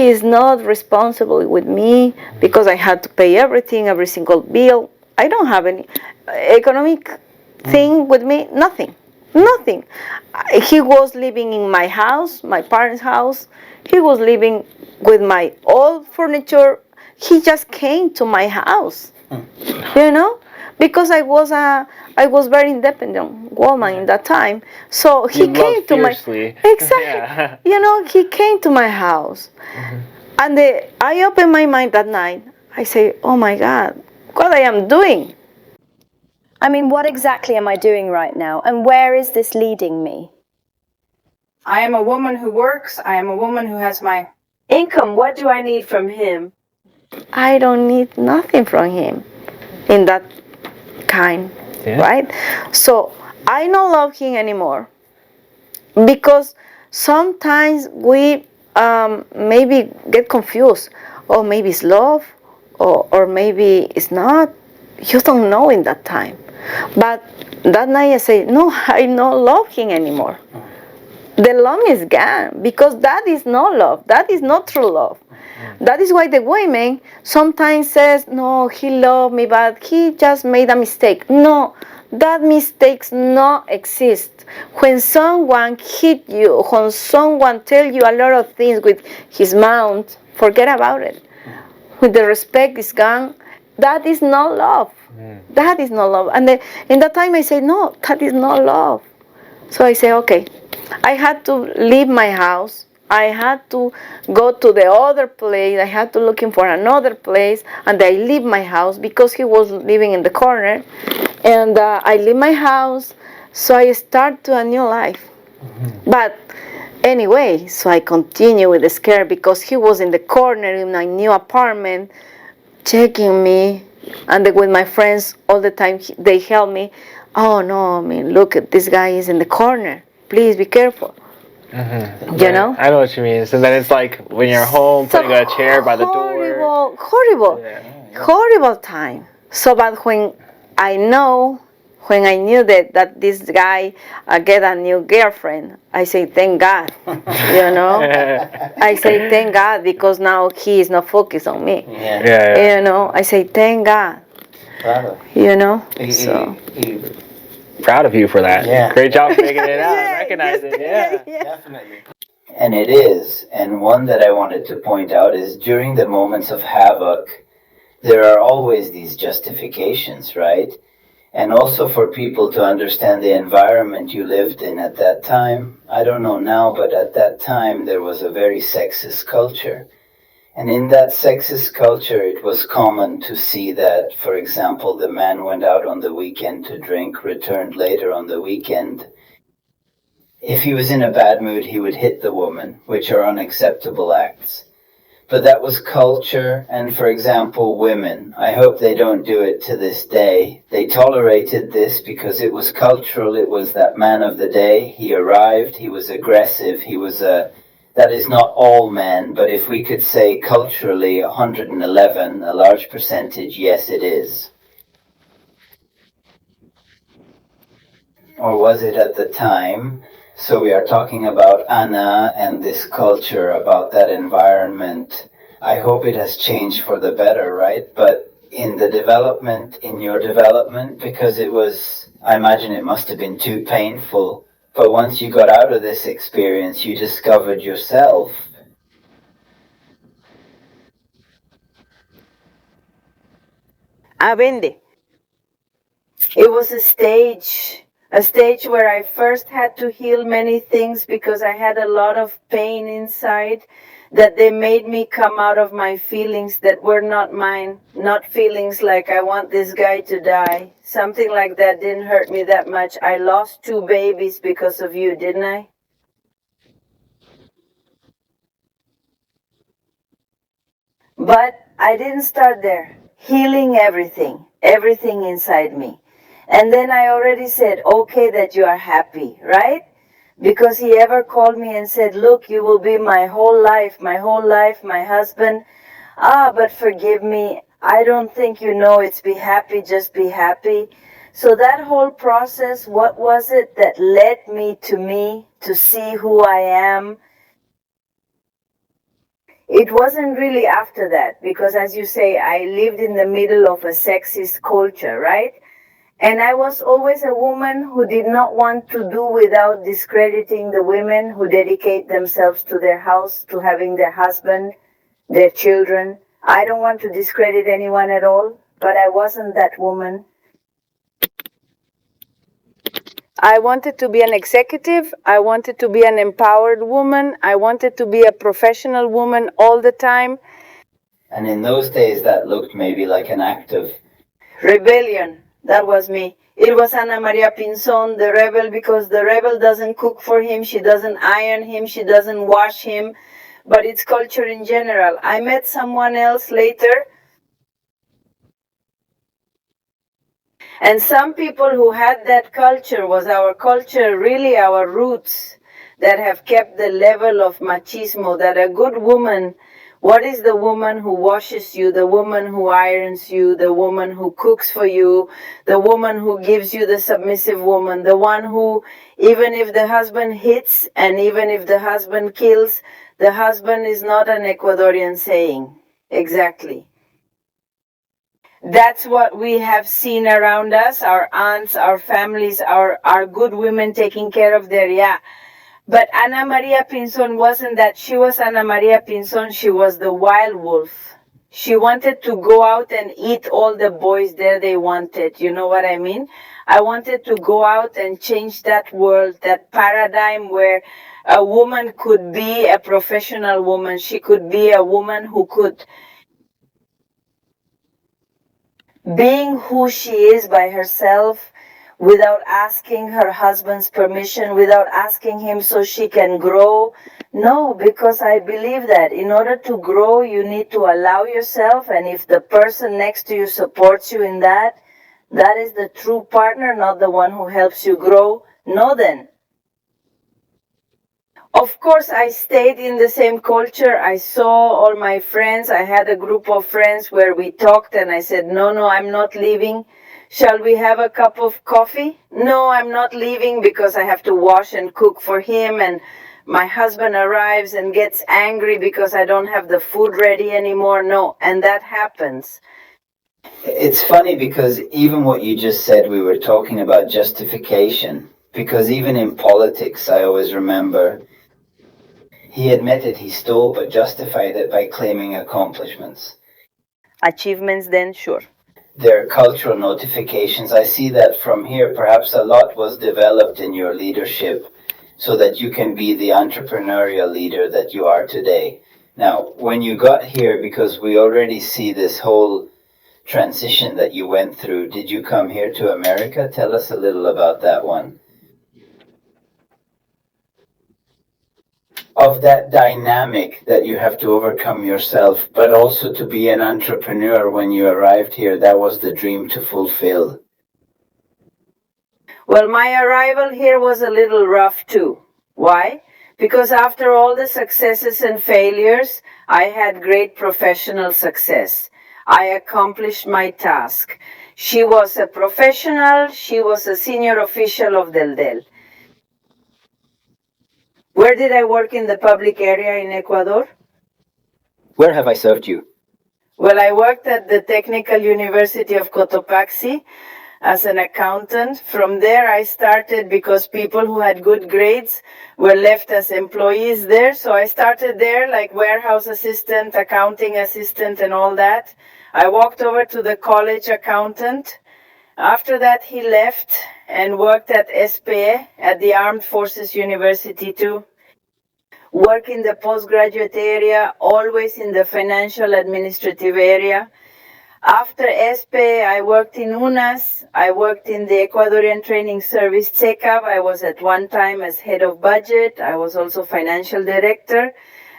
is not responsible with me because I had to pay everything, every single bill. I don't have any economic thing with me, nothing. He was living in my house, my parents' house. He was living with my old furniture. He just came to my house, because I was very independent woman in that time. So he came to fiercely. Exactly. Yeah. He came to my house, and I opened my mind that night. I say, oh my God, what I am doing? I mean, what exactly am I doing right now? And where is this leading me? I am a woman who works. I am a woman who has my income. What do I need from him? I don't need nothing from him in that kind, right? So I don't love him anymore because sometimes we maybe get confused. Or maybe it's love, or maybe it's not. You don't know in that time. But that night I say, no, I don't love him anymore. The love is gone because that is not love. That is not true love. That is why the women sometimes says, no, he loved me, but he just made a mistake. No, that mistakes not exist. When someone hit you, when someone tell you a lot of things with his mouth, forget about it. When the respect is gone, that is not love. That is not love. And in that time I say, no, that is not love. So I say, okay, I had to leave my house. I had to go to the other place. I had to looking for another place, and I leave my house because he was living in the corner. And I leave my house, so I start to a new life. But anyway, so I continue with the scare because he was in the corner in my new apartment, checking me, and with my friends all the time they help me. Oh no, I mean, look at this guy is in the corner. Please be careful. You know? I know what you mean. So then it's like when you're home, putting a chair by the door. Horrible time. So, but when I knew that this guy get a new girlfriend, I say thank God. I say thank God because now he is not focused on me. I say thank God. So. Proud of you for that. Yeah. Great job making it out, recognizing it. Yeah. Definitely. And it is. And one that I wanted to point out is during the moments of havoc, there are always these justifications, right? And also for people to understand the environment you lived in at that time. I don't know now, but at that time there was a very sexist culture. And in that sexist culture, it was common to see that, for example, the man went out on the weekend to drink, returned later on the weekend. If he was in a bad mood, he would hit the woman, which are unacceptable acts. But that was culture, and for example, women, I hope they don't do it to this day. They tolerated this because it was cultural, it was that man of the day. He arrived, he was aggressive, that is not all men, but if we could say culturally 111, a large percentage, yes it is. Or was it at the time? So we are talking about Ana and this culture, about that environment. I hope it has changed for the better, right? But in the development, in your development, because I imagine it must have been too painful. But once you got out of this experience, you discovered yourself. Vende. It was a stage where I first had to heal many things because I had a lot of pain inside, that they made me come out of my feelings that were not mine, not feelings like I want this guy to die. Something like that didn't hurt me that much. I lost 2 babies because of you, didn't I? But I didn't start there. Healing everything inside me. And then I already said, okay, that you are happy, right? Because he ever called me and said, look, you will be my whole life, my husband. But forgive me, I don't think you know it's be happy, just be happy. So that whole process, what was it that led me to see who I am? It wasn't really after that, because as you say, I lived in the middle of a sexist culture, right? And I was always a woman who did not want to do without discrediting the women who dedicate themselves to their house, to having their husband, their children. I don't want to discredit anyone at all, but I wasn't that woman. I wanted to be an executive. I wanted to be an empowered woman. I wanted to be a professional woman all the time. And in those days, that looked maybe like an act of rebellion. That was me. It was Ana Pinzón, the rebel, because the rebel doesn't cook for him, she doesn't iron him, she doesn't wash him, but it's culture in general. I met someone else later, and some people who had that culture, was our culture really our roots that have kept the level of machismo, that a good woman, what is the woman who washes you, the woman who irons you, the woman who cooks for you, the woman who gives you the submissive woman, the one who, even if the husband hits and even if the husband kills, the husband is not an Ecuadorian saying. Exactly. That's what we have seen around us, our aunts, our families, our good women taking care of their. But Ana Pinzón wasn't that. She was Ana Pinzón. She was the wild wolf. She wanted to go out and eat all the boys there they wanted. You know what I mean? I wanted to go out and change that world, that paradigm where a woman could be a professional woman. She could be a woman who could, being who she is by herself, without asking her husband's permission, without asking him so she can grow. No, because I believe that in order to grow, you need to allow yourself, and if the person next to you supports you in that, that is the true partner, not the one who helps you grow. No, then. Of course, I stayed in the same culture. I saw all my friends. I had a group of friends where we talked, and I said, no, I'm not leaving. Shall we have a cup of coffee? No, I'm not leaving because I have to wash and cook for him, and my husband arrives and gets angry because I don't have the food ready anymore. No, and that happens. It's funny because even what you just said, we were talking about justification, because even in politics, I always remember he admitted he stole but justified it by claiming accomplishments. Achievements then, sure. There are cultural notifications. I see that from here. Perhaps a lot was developed in your leadership so that you can be the entrepreneurial leader that you are today. Now, when you got here, because we already see this whole transition that you went through, did you come here to America? Tell us a little about that one. Of that dynamic that you have to overcome yourself, but also to be an entrepreneur when you arrived here, that was the dream to fulfill. Well, my arrival here was a little rough too. Why? Because after all the successes and failures, I had great professional success. I accomplished my task. She was a professional, she was a senior official of Del. Where did I work in the public area in Ecuador? Where have I served you? Well, I worked at the Technical University of Cotopaxi as an accountant. From there, I started because people who had good grades were left as employees there. So I started there like warehouse assistant, accounting assistant, and all that. I walked over to the college accountant. After that, he left and worked at SPE, at the Armed Forces University too. Work in the postgraduate area, always in the financial administrative area. After SPE, I worked in UNAS. I worked in the Ecuadorian Training Service, CECAB. I was at one time as head of budget. I was also financial director.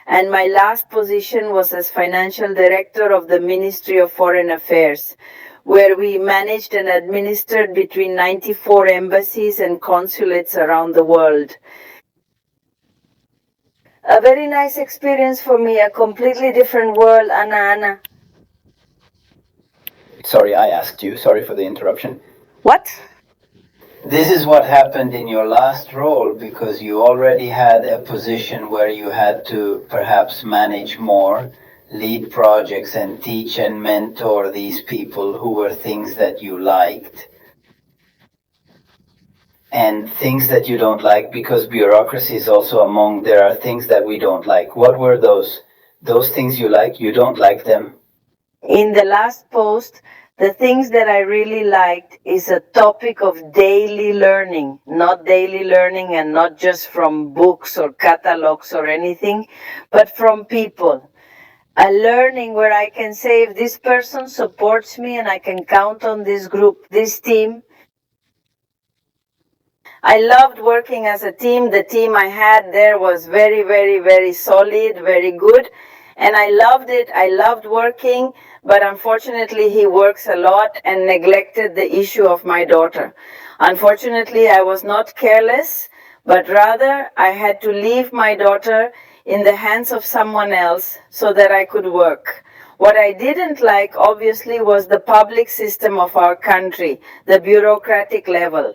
And my last position was as financial director of the Ministry of Foreign Affairs, where we managed and administered between 94 embassies and consulates around the world. A very nice experience for me, a completely different world, Ana. Sorry, I asked you. Sorry for the interruption. What? This is what happened in your last role because you already had a position where you had to perhaps manage more, lead projects, and teach and mentor these people who were things that you liked. And things that you don't like, because bureaucracy is also among, there are things that we don't like. What were those? Those things you like, you don't like them? In the last post, the things that I really liked is a topic of daily learning, not daily learning and not just from books or catalogs or anything, but from people. A learning where I can say if this person supports me and I can count on this group, this team. I loved working as a team. The team I had there was very, very, very solid, very good. And I loved it. I loved working. But unfortunately, he works a lot and neglected the issue of my daughter. Unfortunately, I was not careless, but rather I had to leave my daughter in the hands of someone else so that I could work. What I didn't like, obviously, was the public system of our country, the bureaucratic level.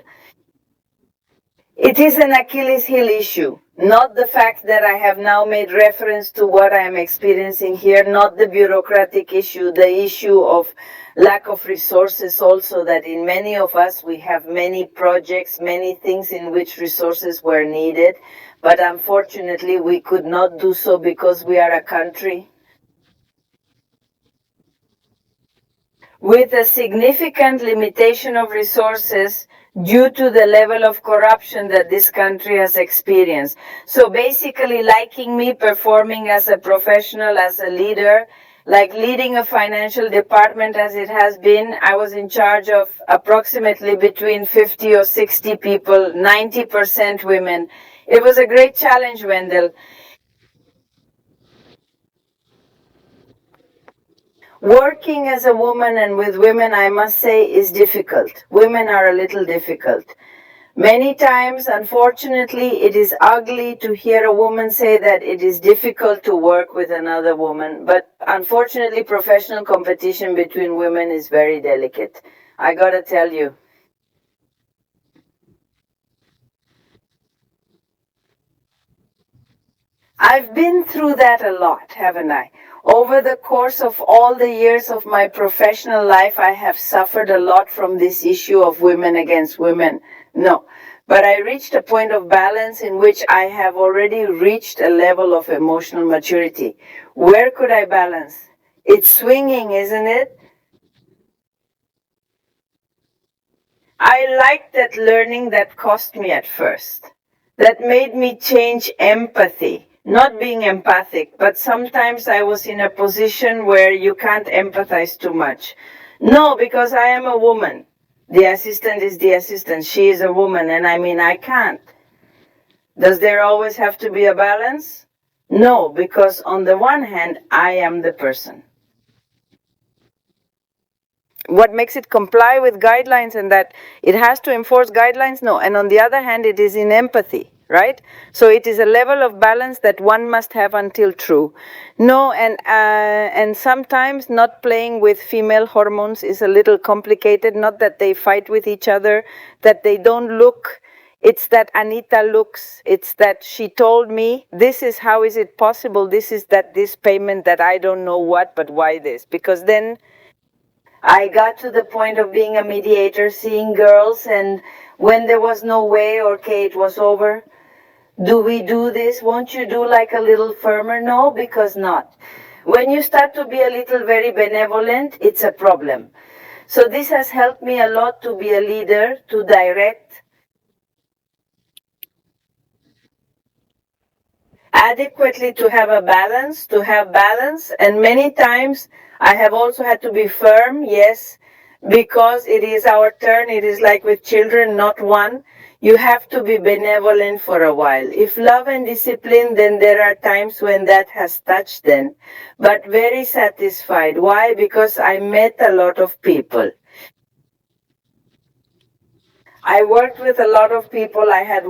It is an Achilles heel issue, not the fact that I have now made reference to what I am experiencing here, not the bureaucratic issue, the issue of lack of resources also, that in many of us we have many projects, many things in which resources were needed, but unfortunately we could not do so because we are a country with a significant limitation of resources due to the level of corruption that this country has experienced. So basically, liking me performing as a professional, as a leader, like leading a financial department as it has been, I was in charge of approximately between 50 or 60 people, 90% women. It was a great challenge, Wendell. Working as a woman and with women, I must say, is difficult. Women are a little difficult. Many times, unfortunately, it is ugly to hear a woman say that it is difficult to work with another woman. But unfortunately, professional competition between women is very delicate. I gotta tell you. I've been through that a lot, haven't I? Over the course of all the years of my professional life, I have suffered a lot from this issue of women against women. No, but I reached a point of balance in which I have already reached a level of emotional maturity. Where could I balance? It's swinging, isn't it? I liked that learning that cost me at first, that made me change empathy. Not being empathic, but sometimes I was in a position where you can't empathize too much. No, because I am a woman. The assistant is the assistant. She is a woman, and I mean, I can't. Does there always have to be a balance? No, because on the one hand, I am the person. What makes it comply with guidelines and that it has to enforce guidelines? No. And on the other hand, it is in empathy. Right? So it is a level of balance that one must have until true. No, and sometimes not playing with female hormones is a little complicated. Not that they fight with each other, that they don't look. It's that Anita looks. It's that she told me, this is how is it possible. This is that this payment that I don't know what, but why this? Because then I got to the point of being a mediator, seeing girls, and when there was no way, okay, it was over. Do we do this? Won't you do like a little firmer? No, because not. When you start to be a little very benevolent, it's a problem. So this has helped me a lot to be a leader, to direct, adequately to have balance, and many times I have also had to be firm, yes, because it is our turn. It is like with children, not one. You have to be benevolent for a while. If love and discipline, then there are times when that has touched them, but very satisfied. Why? Because I met a lot of people. I worked with a lot of people. I had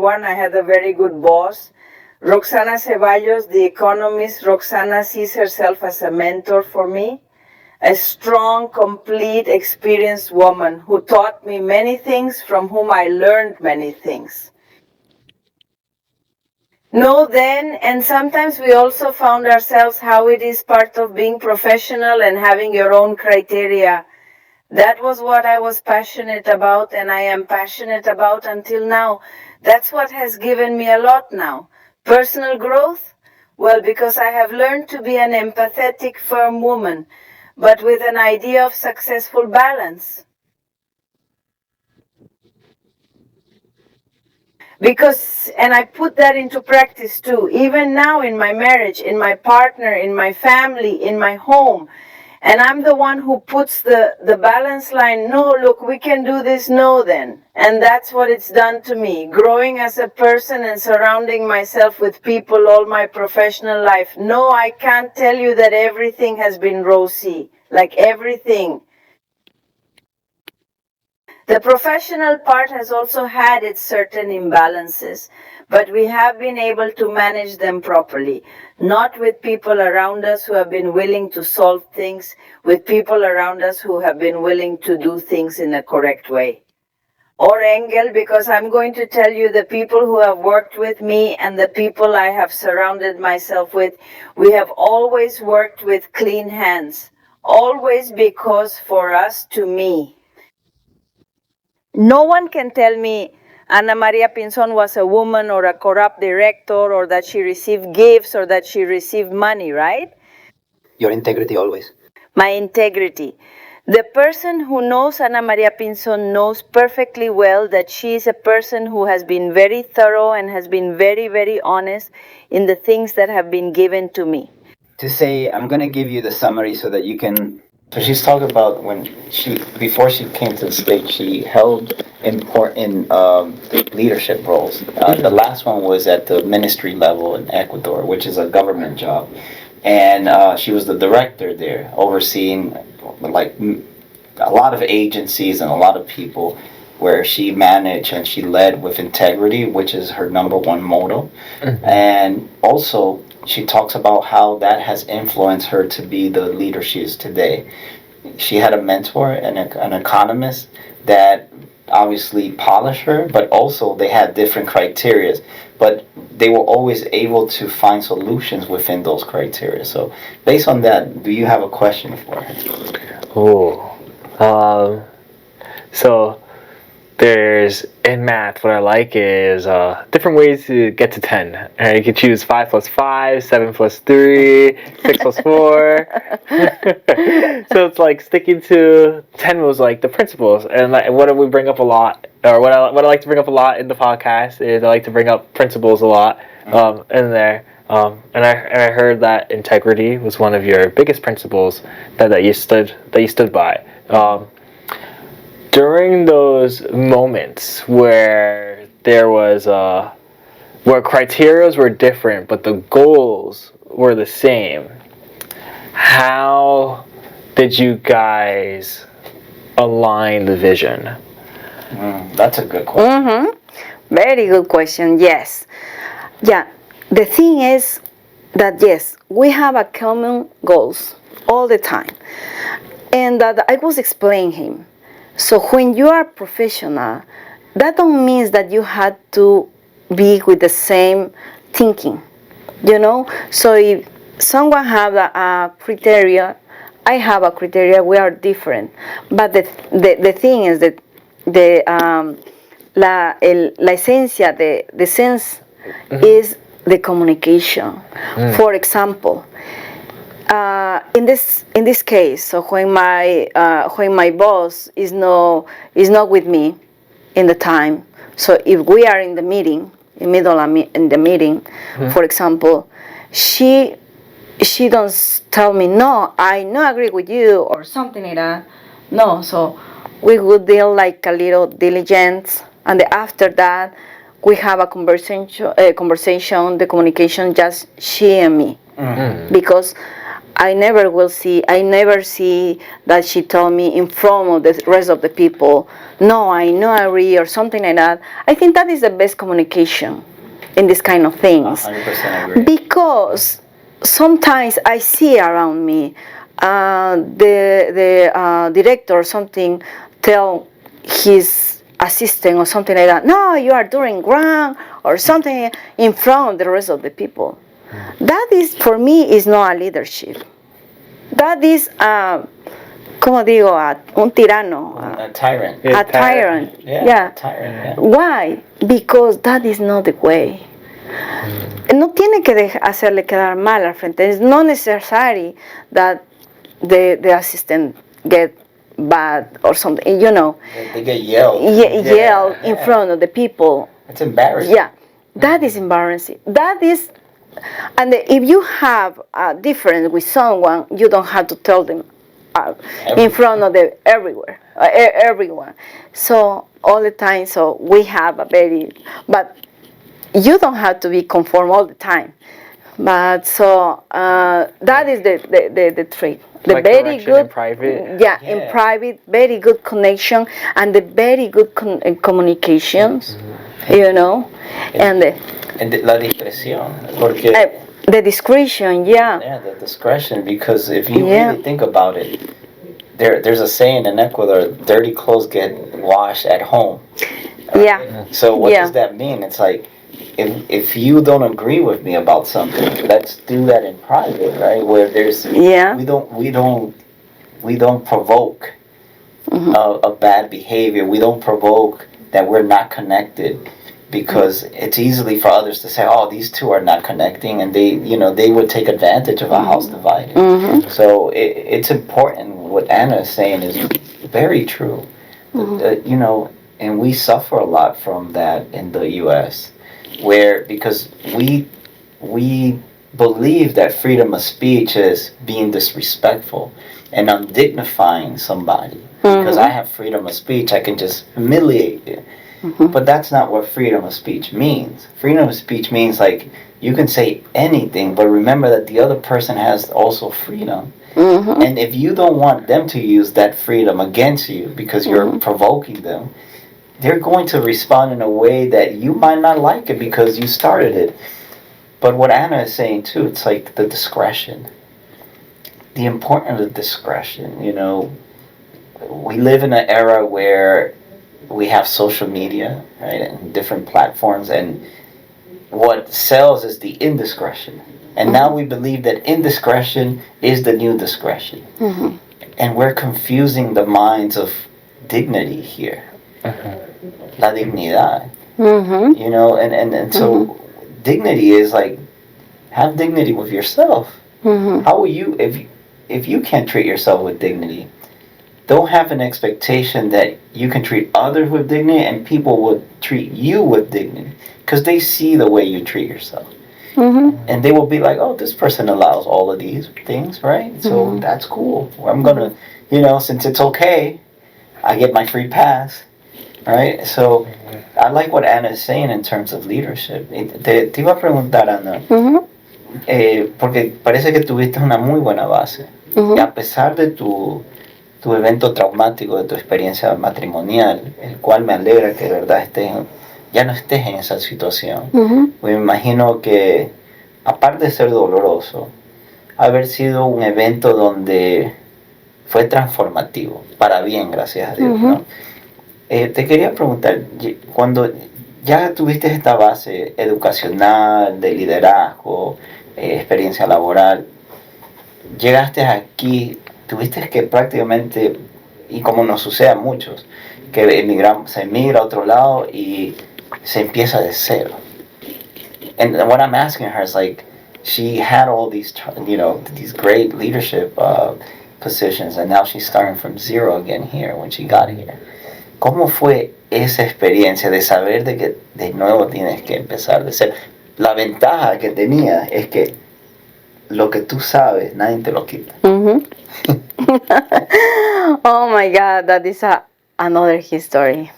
a very good boss. Roxana Ceballos, the economist. Roxana sees herself as a mentor for me. A strong, complete, experienced woman who taught me many things, from whom I learned many things. No, then, and sometimes we also found ourselves how it is part of being professional and having your own criteria. That was what I was passionate about, and I am passionate about until now. That's what has given me a lot now. Personal growth? Well, because I have learned to be an empathetic, firm woman, but with an idea of successful balance. And I put that into practice too, even now in my marriage, in my partner, in my family, in my home. And I'm the one who puts the balance line. No, look, we can do this. No, then. And that's what it's done to me. Growing as a person and surrounding myself with people all my professional life. No, I can't tell you that everything has been rosy. Like everything. The professional part has also had its certain imbalances, but we have been able to manage them properly. Not with people around us who have been willing to solve things, with people around us who have been willing to do things in a correct way. Or Engel, because I'm going to tell you, the people who have worked with me and the people I have surrounded myself with, we have always worked with clean hands. Always, because for us, to me, no one can tell me Ana Maria Pinzón was a woman or a corrupt director, or that she received gifts, or that she received money, right? Your integrity always. My integrity. The person who knows Ana Maria Pinzón knows perfectly well that she is a person who has been very thorough and has been very, very honest in the things that have been given to me. To say, I'm going to give you the summary so that you can. So she's talking about before she came to the state, she held important leadership roles. The last one was at the ministry level in Ecuador, which is a government job. And she was the director there, overseeing like a lot of agencies and a lot of people, where she managed and she led with integrity, which is her number one motto. Mm-hmm. And also, she talks about how that has influenced her to be the leader she is today. She had a mentor, an economist, that obviously polished her, but also they had different criteria. But they were always able to find solutions within those criteria. So based on that, do you have a question for her? So there's, in math, what I like is different ways to get to 10. You can choose 5 plus 5, 7 plus 3, 6 plus 4. So it's like sticking to 10 was like the principles. And like, what do we bring up a lot, or what I like to bring up a lot in the podcast is I like to bring up principles a lot in there. And I heard that integrity was one of your biggest principles that you stood by. During those moments where there was where criteria were different but the goals were the same, how did you guys align the vision? That's a good question. Mm-hmm. Very good question. Yes. Yeah. The thing is that yes, we have a common goals all the time, and that I was explaining him. So when you are professional, that don't mean that you had to be with the same thinking, you know. So if someone have a criteria, I have a criteria, we are different. But the thing is that la esencia, the sense is the communication. For example, in this case, so when my boss is not with me in the time, so if we are in the meeting, in the meeting, for example, she don't tell me, no, I not agree with you or something like that. No, so we would deal like a little diligence, and after that we have a conversation, the communication, just she and me, because I never see that she told me in front of the rest of the people, no, I know agree or something like that. I think that is the best communication in this kind of things. 100% agree. Because sometimes I see around me the director or something tell his assistant or something like that, no, you are doing wrong or something in front of the rest of the people. That is, for me, is not a leadership. That is, como digo, un tirano. A tyrant. A tyrant. Yeah. A tyrant, yeah. Why? Because that is not the way. No tiene que hacerle quedar mal al frente. It's not necessary that the assistant get bad or something, you know. They get yelled. Yelled in front of the people. It's embarrassing. Yeah, that is embarrassing. That is, and if you have a difference with someone, you don't have to tell them in front of everyone. So all the time, so we have but you don't have to be conform all the time. But so that is the trick. The like very good in private. Yeah, in private, very good connection and the very good communications, you know, and la discreción, porque the discretion, yeah, the discretion, because if you really think about it, there's a saying in Ecuador, dirty clothes get washed at home. Yeah. So what does that mean? It's like, if you don't agree with me about something, let's do that in private, right? Where there's we don't provoke a bad behavior. We don't provoke that we're not connected, because it's easily for others to say, oh, these two are not connecting, and they would take advantage of a house divided. So it's important. What Ana is saying is very true. And we suffer a lot from that in the U.S., because we believe that freedom of speech is being disrespectful and undignifying somebody. Because I have freedom of speech, I can just humiliate you. But that's not what freedom of speech means. Freedom of speech means, like, you can say anything, but remember that the other person has also freedom. And if you don't want them to use that freedom against you because you're provoking them, they're going to respond in a way that you might not like it because you started it. But what Ana is saying too, it's like the discretion. The importance of discretion, We live in an era where we have social media, right, and different platforms, and what sells is the indiscretion. And now we believe that indiscretion is the new discretion. And we're confusing the minds of dignity here. La dignidad. And so dignity is like, have dignity with yourself. How will you, if you can't treat yourself with dignity, don't have an expectation that you can treat others with dignity and people will treat you with dignity, because they see the way you treat yourself. And they will be like, oh, this person allows all of these things, right? So that's cool. I'm gonna, since it's okay, I get my free pass, right? So I like what Ana is saying in terms of leadership. Te iba a preguntar, Ana, porque parece que tuviste una muy buena base. Y a pesar de tu evento traumático, de tu experiencia matrimonial, el cual me alegra que de verdad ya no estés en esa situación. Pues me imagino que, aparte de ser doloroso, haber sido un evento donde fue transformativo, para bien, gracias a Dios, ¿no? Te quería preguntar, cuando ya tuviste esta base educacional, de liderazgo, experiencia laboral, llegaste aquí, tuviste que prácticamente, y como nos sucede a muchos, que se emigra a otro lado y se empieza de cero. And what I'm asking her is like, she had all these, these great leadership positions, and now she's starting from zero again here when she got here. ¿Cómo fue esa experiencia de saber de que de nuevo tienes que empezar de cero? La ventaja que tenía es que lo que tú sabes, nadie te lo quita. Oh my God, that is another history.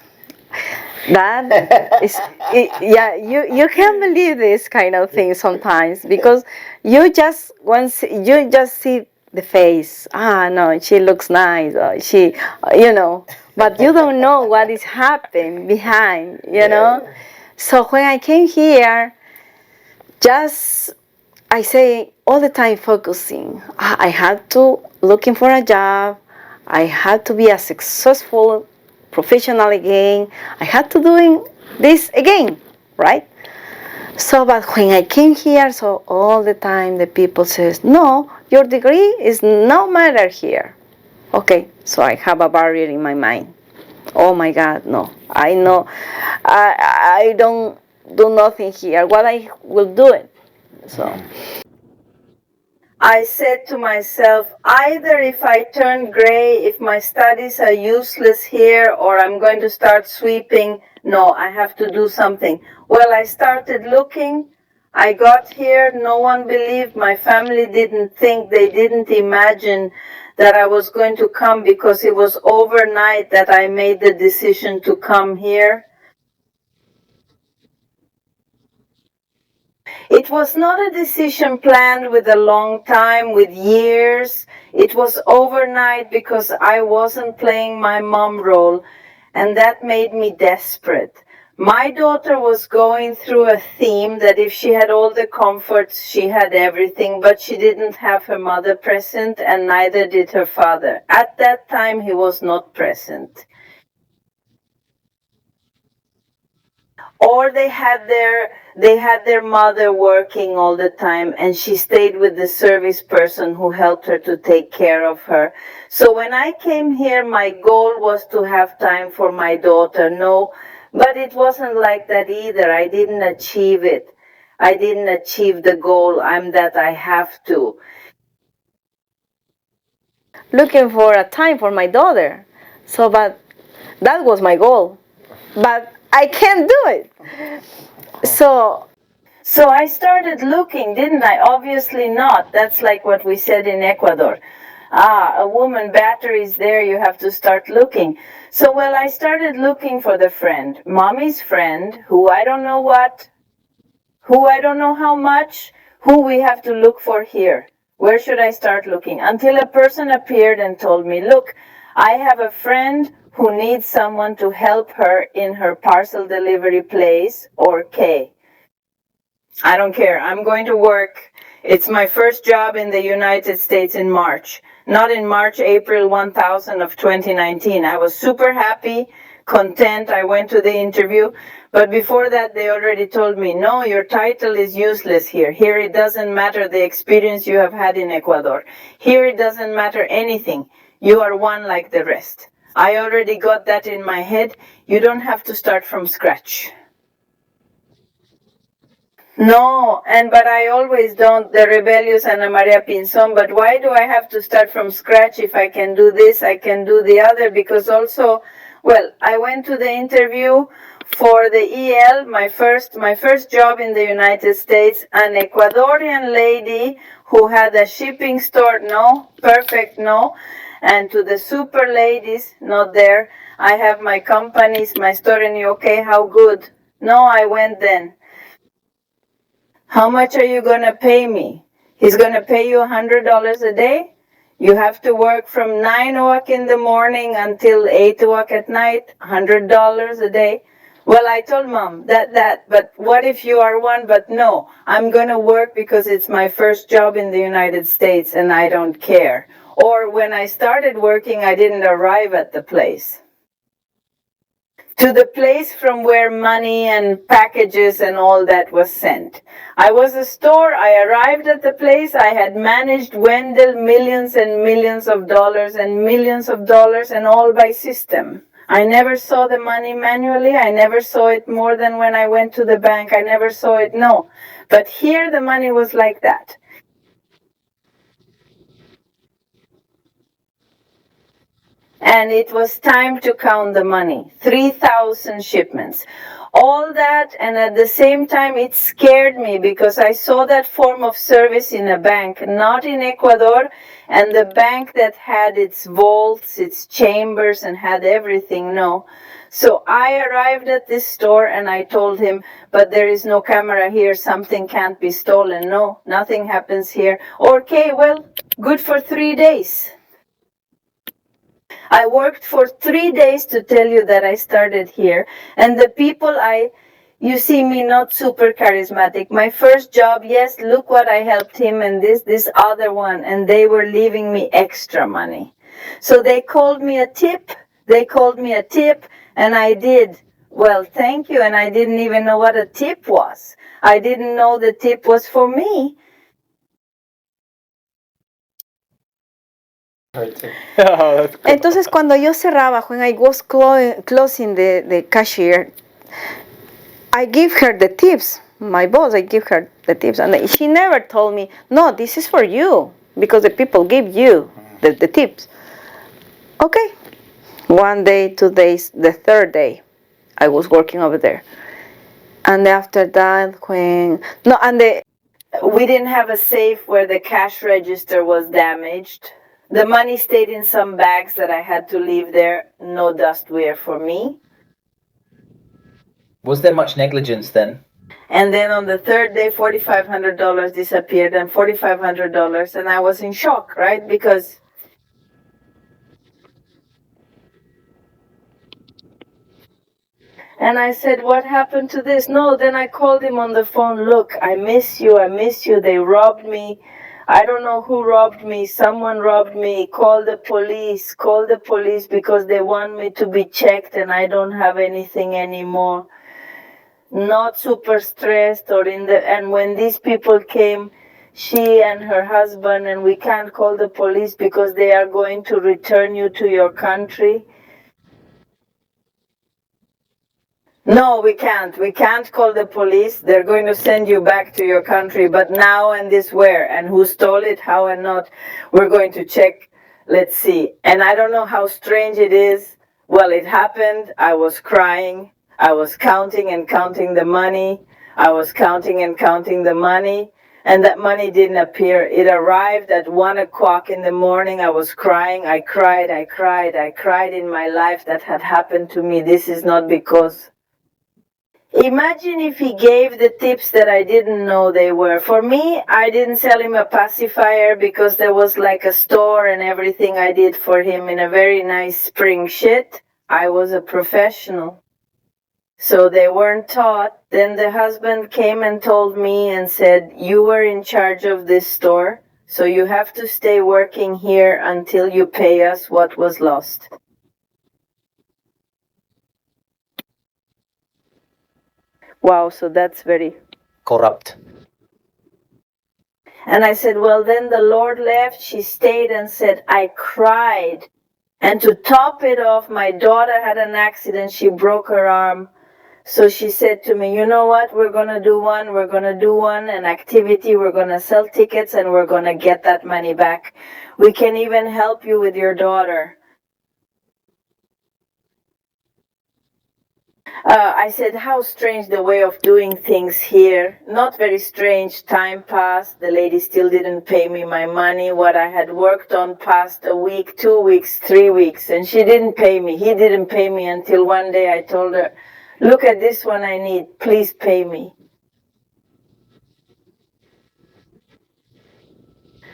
That is, yeah, you can't believe this kind of thing sometimes, because you just see the face. Ah, no, she looks nice, or she, but you don't know what is happening behind, So when I came here, I say all the time focusing. I had to looking for a job. I had to be a successful professional again. I had to doing this again, right? So, but when I came here, so all the time the people says, no, your degree is no matter here. Okay, so I have a barrier in my mind. Oh my God, no. I know, I don't do nothing here. What I will do it. So I said to myself, either if I turn gray, if my studies are useless here, or I'm going to start sweeping, no, I have to do something. Well, I started looking. I got here. No one believed. My family didn't think. They didn't imagine that I was going to come, because it was overnight that I made the decision to come here. It was not a decision planned with a long time, with years. It was overnight, because I wasn't playing my mom role, and that made me desperate. My daughter was going through a theme that if she had all the comforts, she had everything, but she didn't have her mother present, and neither did her father. At that time, he was not present. Or they had their mother working all the time, and she stayed with the service person who helped her to take care of her. So when I came here, my goal was to have time for my daughter. No, but it wasn't like that either. I didn't achieve it. I didn't achieve the goal that I have to. Looking for a time for my daughter. So, but that was my goal. But I can't do it. So I started looking, didn't I? Obviously not. That's like what we said in Ecuador. A woman battery's there, you have to start looking. So, well, I started looking for the friend, mommy's friend, who I don't know what, who I don't know how much, who we have to look for here. Where should I start looking? Until a person appeared and told me, look, I have a friend who needs someone to help her in her parcel delivery place, or K. I don't care. I'm going to work. It's my first job in the United States in March. Not in March, April 1000 of 2019. I was super happy, content. I went to the interview. But before that, they already told me, no, your title is useless here. Here it doesn't matter the experience you have had in Ecuador. Here it doesn't matter anything. You are one like the rest. I already got that in my head. You don't have to start from scratch. No, but I always don't, the rebellious Ana Pinzón, but why do I have to start from scratch if I can do this, I can do the other? Because also, well, I went to the interview for the EL, my first job in the United States, an Ecuadorian lady who had a shipping store, no, perfect, no. And to the super ladies, not there. I have my companies, my store in the UK, how good? No, I went then. How much are you going to pay me? He's going to pay you $100 a day? You have to work from 9 o'clock in the morning until 8 o'clock at night, $100 a day. Well, I told Mom but what if you are one? But no, I'm going to work because it's my first job in the United States and I don't care. Or when I started working, I didn't arrive at the place. To the place from where money and packages and all that was sent. I was a store, I arrived at the place, I had managed Wendell millions and millions of dollars and all by system. I never saw the money manually, I never saw it more than when I went to the bank, I never saw it, no. But here the money was like that. And it was time to count the money. 3,000 shipments. All that, and at the same time it scared me because I saw that form of service in a bank, not in Ecuador, and the bank that had its vaults, its chambers, and had everything, no. So I arrived at this store and I told him, but there is no camera here, something can't be stolen. No, nothing happens here. Okay, well, good for 3 days. I worked for 3 days to tell you that I started here. And the people you see me not super charismatic. My first job, yes, look what I helped him and this other one. And they were leaving me extra money. So they called me a tip. And I did. Well, thank you. And I didn't even know what a tip was. I didn't know the tip was for me. Entonces cuando yo cerraba, when I was closing the cashier, I give her the tips. My boss, I give her the tips, and she never told me, no, this is for you, because the people give you the tips. Okay. 1 day, 2 days, the third day, I was working over there. And after that, we didn't have a safe where the cash register was damaged. The money stayed in some bags that I had to leave there. No dustware for me. Was there much negligence then? And then on the third day, $4,500 disappeared, and $4,500, and I was in shock, right? Because and I said, what happened to this? No, then I called him on the phone. Look, I miss you. They robbed me. I don't know who robbed me. Someone robbed me. Call the police because they want me to be checked and I don't have anything anymore. Not super stressed and when these people came, she and her husband, and we can't call the police because they are going to return you to your country. No, we can't. We can't call the police. They're going to send you back to your country. But now and this where and who stole it, how and not, we're going to check. Let's see. And I don't know how strange it is. Well, it happened. I was crying. I was counting and counting the money. And that money didn't appear. It arrived at 1 o'clock in the morning. I was crying. I cried in my life that had happened to me. This is not because. Imagine if he gave the tips that I didn't know they were. For me, I didn't sell him a pacifier because there was like a store and everything I did for him in a very nice spring shit. I was a professional. So they weren't taught. Then the husband came and told me and said, you were in charge of this store, so you have to stay working here until you pay us what was lost. Wow, so that's very corrupt. And I said, well, then the Lord left. She stayed and said, I cried. And to top it off, my daughter had an accident. She broke her arm. So she said to me, you know what? We're going to do an activity. We're going to sell tickets and we're going to get that money back. We can even help you with your daughter. I said, how strange the way of doing things here. Not very strange. Time passed. The lady still didn't pay me my money. What I had worked on passed a week, 2 weeks, 3 weeks. And she didn't pay me. He didn't pay me until one day I told her, look at this one I need. Please pay me.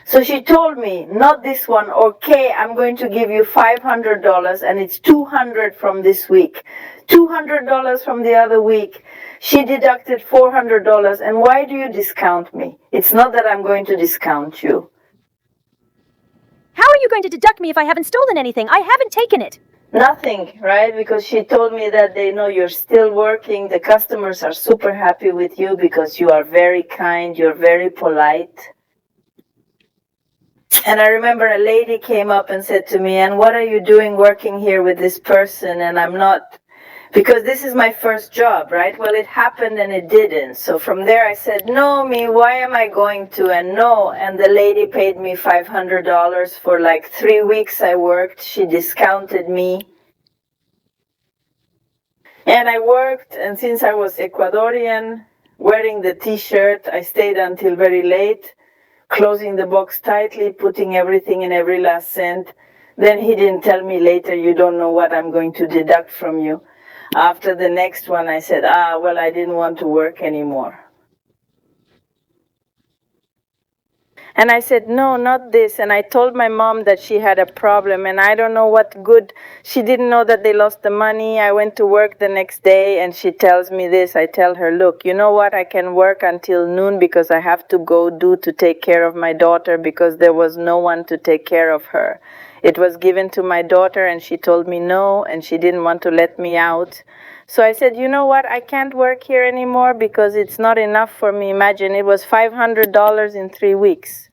So she told me, not this one. Okay, I'm going to give you $500 and it's $200 from this week. $200 from the other week. She deducted $400. And why do you discount me? It's not that I'm going to discount you. How are you going to deduct me if I haven't stolen anything? I haven't taken it. Nothing, right? Because she told me that they know you're still working. The customers are super happy with you because you are very kind. You're very polite. And I remember a lady came up and said to me, and what are you doing working here with this person? And I'm not because this is my first job, right? Well, it happened and it didn't. So from there I said, no, me, why am I going to? And no, and the lady paid me $500 for like 3 weeks I worked. She discounted me. And I worked, and since I was Ecuadorian, wearing the t-shirt, I stayed until very late, closing the box tightly, putting everything in every last cent. Then he didn't tell me later, you don't know what I'm going to deduct from you. After the next one, I said, well, I didn't want to work anymore. And I said, no, not this. And I told my mom that she had a problem, and I don't know what good. She didn't know that they lost the money. I went to work the next day, and she tells me this. I tell her, look, you know what? I can work until noon because I have to go to take care of my daughter because there was no one to take care of her. It was given to my daughter, and she told me no, and she didn't want to let me out. So I said, you know what? I can't work here anymore because it's not enough for me. Imagine, it was $500 in 3 weeks.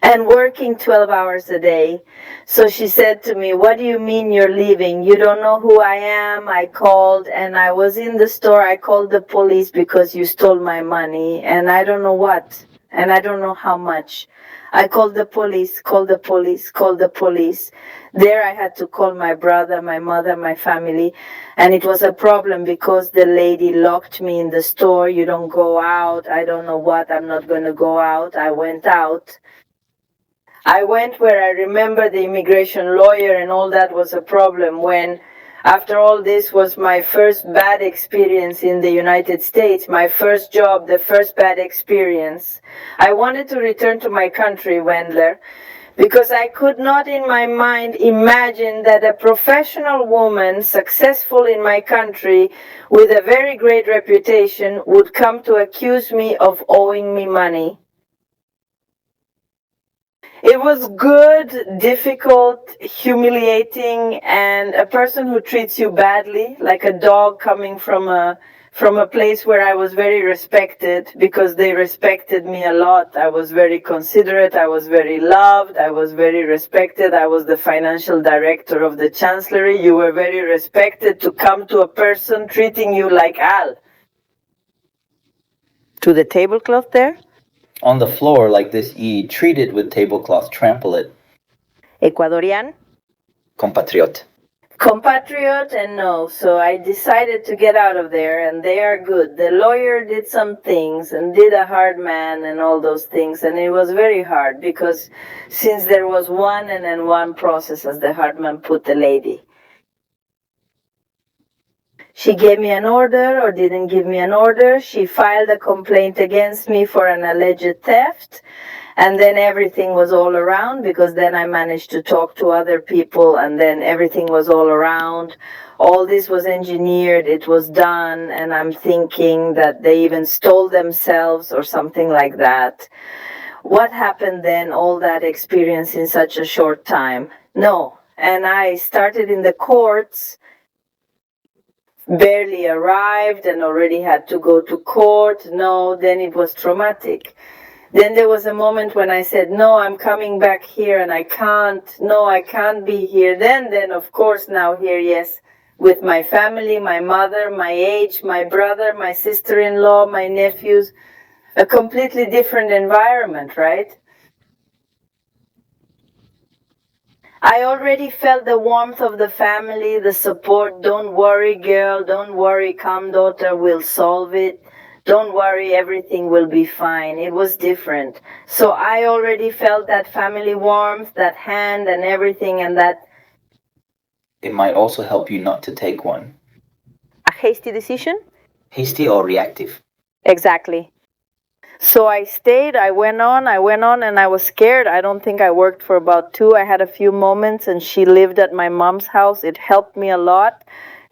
And working 12 hours a day. So she said to me, what do you mean you're leaving? You don't know who I am? I called, and I was in the store. I called the police because you stole my money, and I don't know what, and I don't know how much. I called the police, called the police, called the police. There I had to call my brother, my mother, my family. And it was a problem because the lady locked me in the store. You don't go out. I don't know what. I'm not going to go out. I went out. I went where I remember the immigration lawyer, and all that was a problem when, after all this was my first bad experience in the United States, my first job, the first bad experience. I wanted to return to my country, Wendler, because I could not in my mind imagine that a professional woman, successful in my country, with a very great reputation, would come to accuse me of owing me money. It was good, difficult, humiliating, and a person who treats you badly, like a dog coming from a place where I was very respected, because they respected me a lot. I was very considerate, I was very loved, I was very respected. I was the financial director of the chancellery. You were very respected to come to a person treating you like Al. To the tablecloth there? On the floor like this, y treated with tablecloth, trample it. Ecuadorian? Compatriot. Compatriot, and no. So I decided to get out of there, and they are good. The lawyer did some things and did a hard man and all those things, and it was very hard because since there was one and then one process, as the hard man put the lady. She gave me an order or didn't give me an order. She filed a complaint against me for an alleged theft. And then everything was all around, because then I managed to talk to other people, and then everything was all around. All this was engineered, it was done, and I'm thinking that they even stole themselves or something like that. What happened then, all that experience in such a short time? No. And I started in the courts, barely arrived and already had to go to court. No, then it was traumatic. Then there was a moment when I said, no, I'm coming back here and I can't be here. Then of course now here, yes, with my family, my mother, my age, my brother, my sister-in-law, my nephews, a completely different environment, right? I already felt the warmth of the family, the support. Don't worry, girl. Don't worry. Come, daughter. We'll solve it. Don't worry. Everything will be fine. It was different. So I already felt that family warmth, that hand and everything, and that. It might also help you not to take one. A hasty decision? Hasty or reactive. Exactly. So I stayed, I went on, and I was scared. I don't think I worked for about 2. I had a few moments, and she lived at my mom's house. It helped me a lot,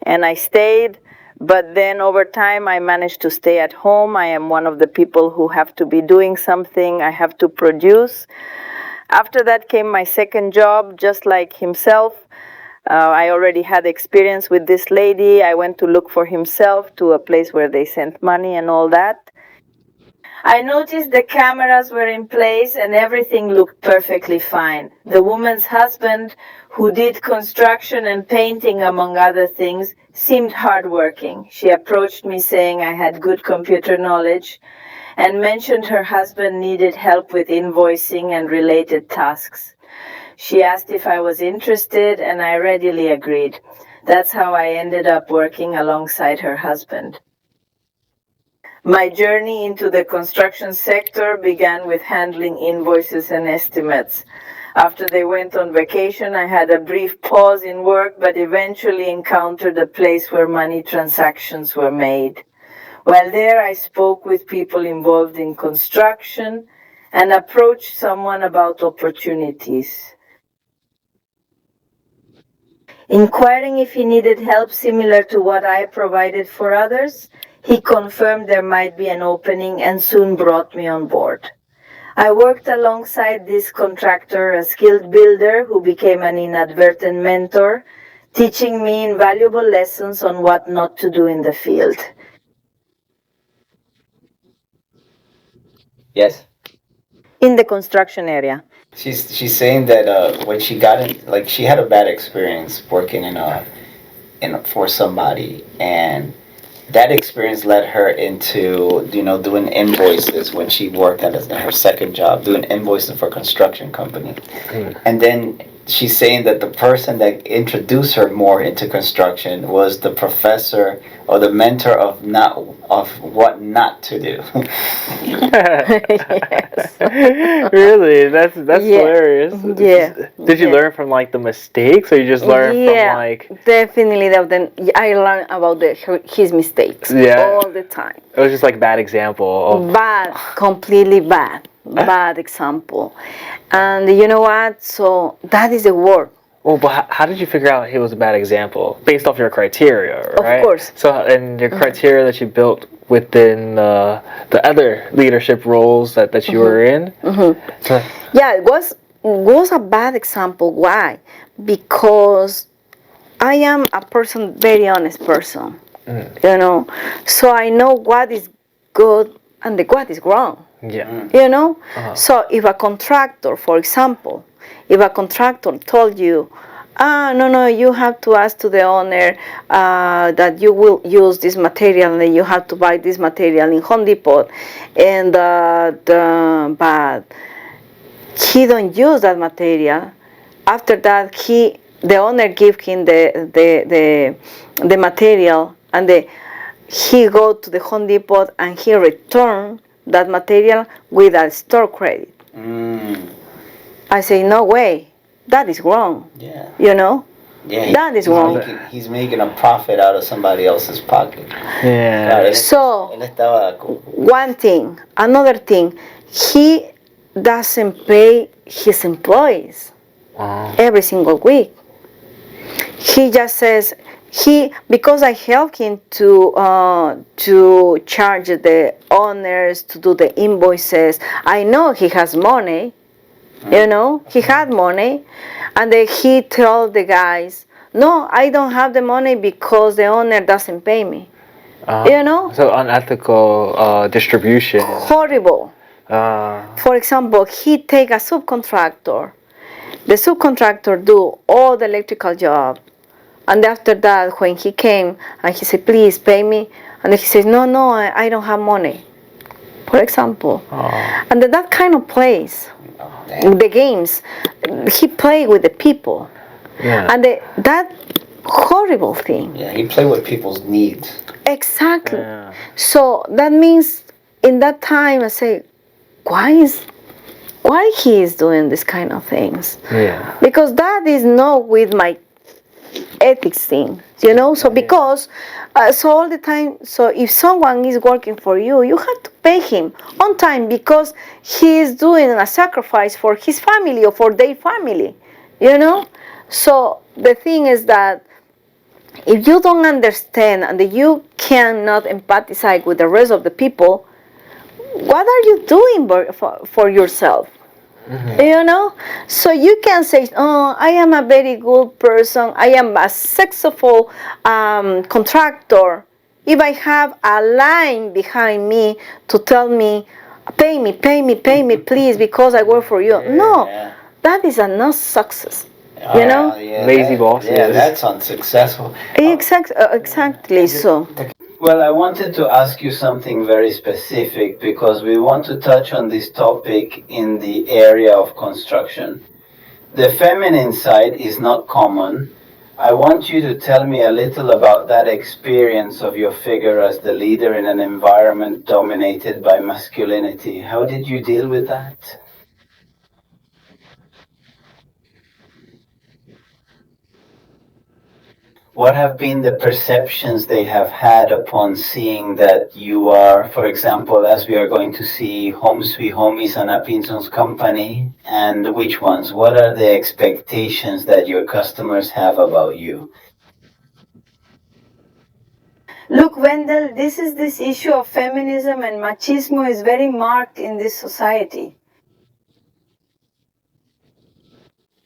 and I stayed. But then over time, I managed to stay at home. I am one of the people who have to be doing something. I have to produce. After that came my second job, just like himself. I already had experience with this lady. I went to look for himself to a place where they sent money and all that. I noticed the cameras were in place and everything looked perfectly fine. The woman's husband, who did construction and painting among other things, seemed hardworking. She approached me saying I had good computer knowledge and mentioned her husband needed help with invoicing and related tasks. She asked if I was interested and I readily agreed. That's how I ended up working alongside her husband. My journey into the construction sector began with handling invoices and estimates. After they went on vacation, I had a brief pause in work, but eventually encountered a place where money transactions were made. While there, I spoke with people involved in construction and approached someone about opportunities, inquiring if he needed help similar to what I provided for others. He confirmed there might be an opening and soon brought me on board. I worked alongside this contractor, a skilled builder who became an inadvertent mentor, teaching me invaluable lessons on what not to do in the field. Yes. In the construction area. She's saying that when she got in, like she had a bad experience working for somebody, and that experience led her into doing invoices when she worked at her second job, doing invoices for a construction company. And then she's saying that the person that introduced her more into construction was the professor or the mentor of what not to do. Yes. Really? That's hilarious. Yeah. Did you learn from like the mistakes, or you just learn from like? Definitely. I learned about his mistakes all the time. It was just like bad example. Bad, completely bad example. And you know what? So that is the word. Well, but how did you figure out he was a bad example? Based off your criteria, right? Of course. So, and your criteria that you built within the other leadership roles that you were in? Yeah, it was a bad example. Why? Because I am a very honest person, so I know what is good and what is wrong. Yeah. So if a contractor, for example, told you, no, you have to ask to the owner that you will use this material and then you have to buy this material in Home Depot, and but he don't use that material. After that, the owner give him the material, and he go to the Home Depot and he return that material with a store credit. I say, no way, that is wrong. Yeah. Yeah, that is wrong. He's making a profit out of somebody else's pocket. Yeah. So, one thing. Another thing, he doesn't pay his employees every single week. He just says, because I help him to charge the owners, to do the invoices. I know he has money, he had money, and then he told the guys, no, I don't have the money because the owner doesn't pay me. So unethical distribution. Horrible. For example, he take a subcontractor. The subcontractor do all the electrical job. And after that, when he came and he said, please pay me, and then he says, no, I don't have money, for example. And that kind of plays, the games, he played with the people. Yeah. And that horrible thing. Yeah, he played with people's needs. Exactly. Yeah. So that means in that time I say, why he is doing this kind of things? Yeah. Because that is not with my ethics thing, so because so all the time, so if someone is working for you, you have to pay him on time because he is doing a sacrifice for his family or for their family, so the thing is that if you don't understand and you cannot empathize with the rest of the people, what are you doing for yourself? So you can say, oh, I am a very good person, I am a successful contractor, if I have a line behind me to tell me pay me, please, because I work for you. No, Yeah. that is a not success. You know? Lazy bosses. Yeah, that's unsuccessful. Exactly so. Well, I wanted to ask you something very specific because we want to touch on this topic in the area of construction. The feminine side is not common. I want you to tell me a little about that experience of your figure as the leader in an environment dominated by masculinity. How did you deal with that? What have been the perceptions they have had upon seeing that you are, for example, as we are going to see Home Sweet Home is Ana Pinzón's company, and which ones? What are the expectations that your customers have about you? Look, Wendell, this issue of feminism and machismo is very marked in this society.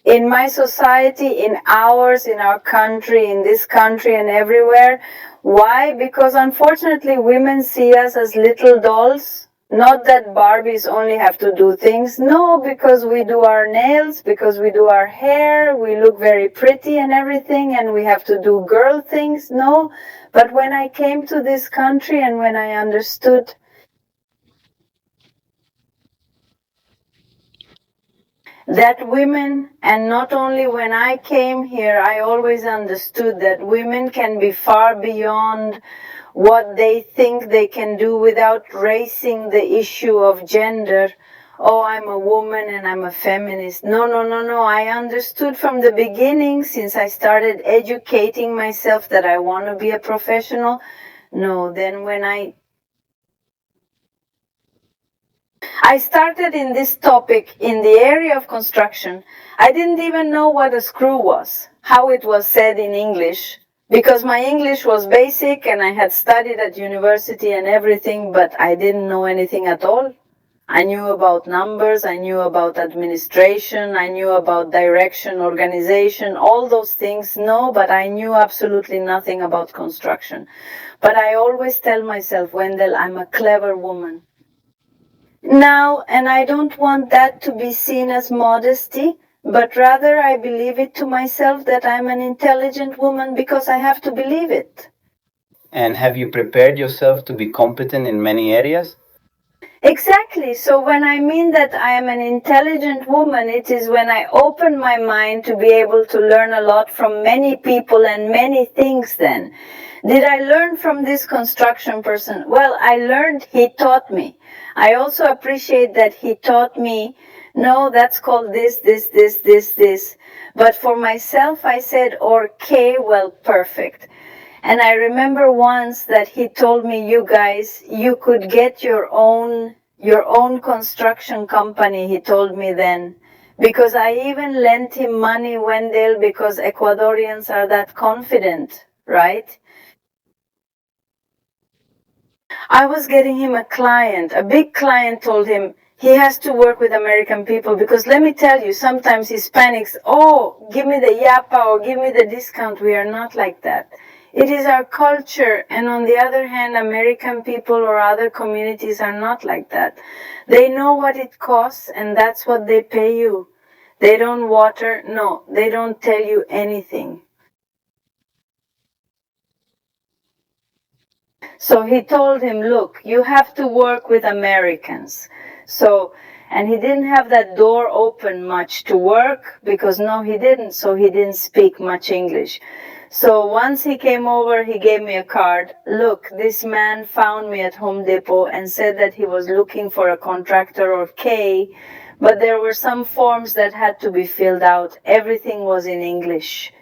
In my society, in ours, in our country, in this country and everywhere. Why? Because unfortunately women see us as little dolls. Not that Barbies only have to do things. No, because we do our nails, because we do our hair, we look very pretty and everything, and we have to do girl things. No, but when I came to this country and when I understood that women, and not only when I came here, I always understood that women can be far beyond what they think they can do without raising the issue of gender. Oh, I'm a woman and I'm a feminist. No. I understood from the beginning, since I started educating myself, that I want to be a professional. No, then when I started in this topic in the area of construction, I didn't even know what a screw was, how it was said in English, because my English was basic and I had studied at university and everything, but I didn't know anything at all. I knew about numbers, I knew about administration, I knew about direction, organization, all those things. No, but I knew absolutely nothing about construction. But I always tell myself, Wendell, I'm a clever woman. Now, and I don't want that to be seen as modesty, but rather I believe it to myself that I'm an intelligent woman because I have to believe it. And have you prepared yourself to be competent in many areas? Exactly. So when I mean that I am an intelligent woman, it is when I open my mind to be able to learn a lot from many people and many things then. Did I learn from this construction person? Well, I learned, he taught me. I also appreciate that he taught me, no, that's called this. But for myself, I said, okay, well, perfect. And I remember once that he told me, you guys, you could get your own construction company, he told me then. Because I even lent him money, Wendell, because Ecuadorians are that confident, right? I was getting him a client. A big client told him he has to work with American people because let me tell you, sometimes Hispanics, oh, give me the yapa or give me the discount. We are not like that. It is our culture, and on the other hand, American people or other communities are not like that. They know what it costs, and that's what they pay you. They don't water, no, they don't tell you anything. So he told him, look, you have to work with Americans. And he didn't have that door open much to work because no, he didn't. So he didn't speak much English. So once he came over, he gave me a card. Look, this man found me at Home Depot and said that he was looking for a contractor or K, but there were some forms that had to be filled out. Everything was in English.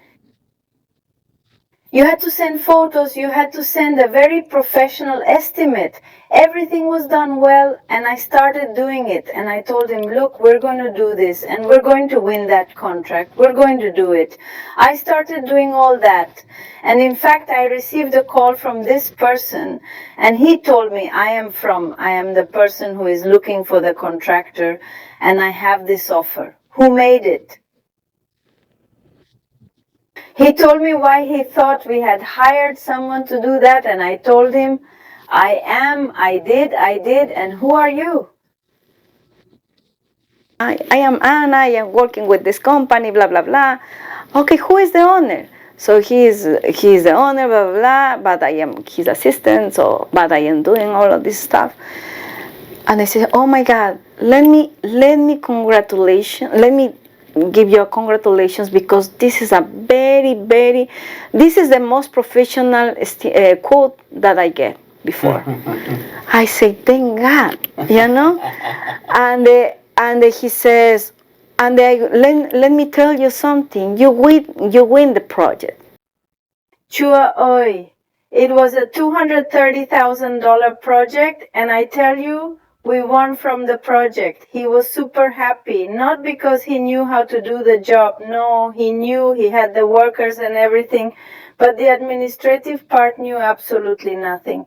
You had to send photos, you had to send a very professional estimate. Everything was done well, and I started doing it. And I told him, look, we're going to do this, and we're going to win that contract. We're going to do it. I started doing all that. And in fact, I received a call from this person, and he told me, I am the person who is looking for the contractor, and I have this offer. Who made it? He told me why he thought we had hired someone to do that, and I told him, I did, and who are you? I am Ana, I am working with this company, blah, blah, blah. Okay, who is the owner? So he's the owner, blah, blah, blah, but I am his assistant, but I am doing all of this stuff. And I said, oh my God, let me give you a congratulations, because this is this is the most professional quote that I get before. I say, thank God, and he says, let me tell you something, you win the project. Chua oi. It was a $230,000 project, and I tell you, we won from the project. He was super happy, not because he knew how to do the job. No, he knew he had the workers and everything, but the administrative part knew absolutely nothing.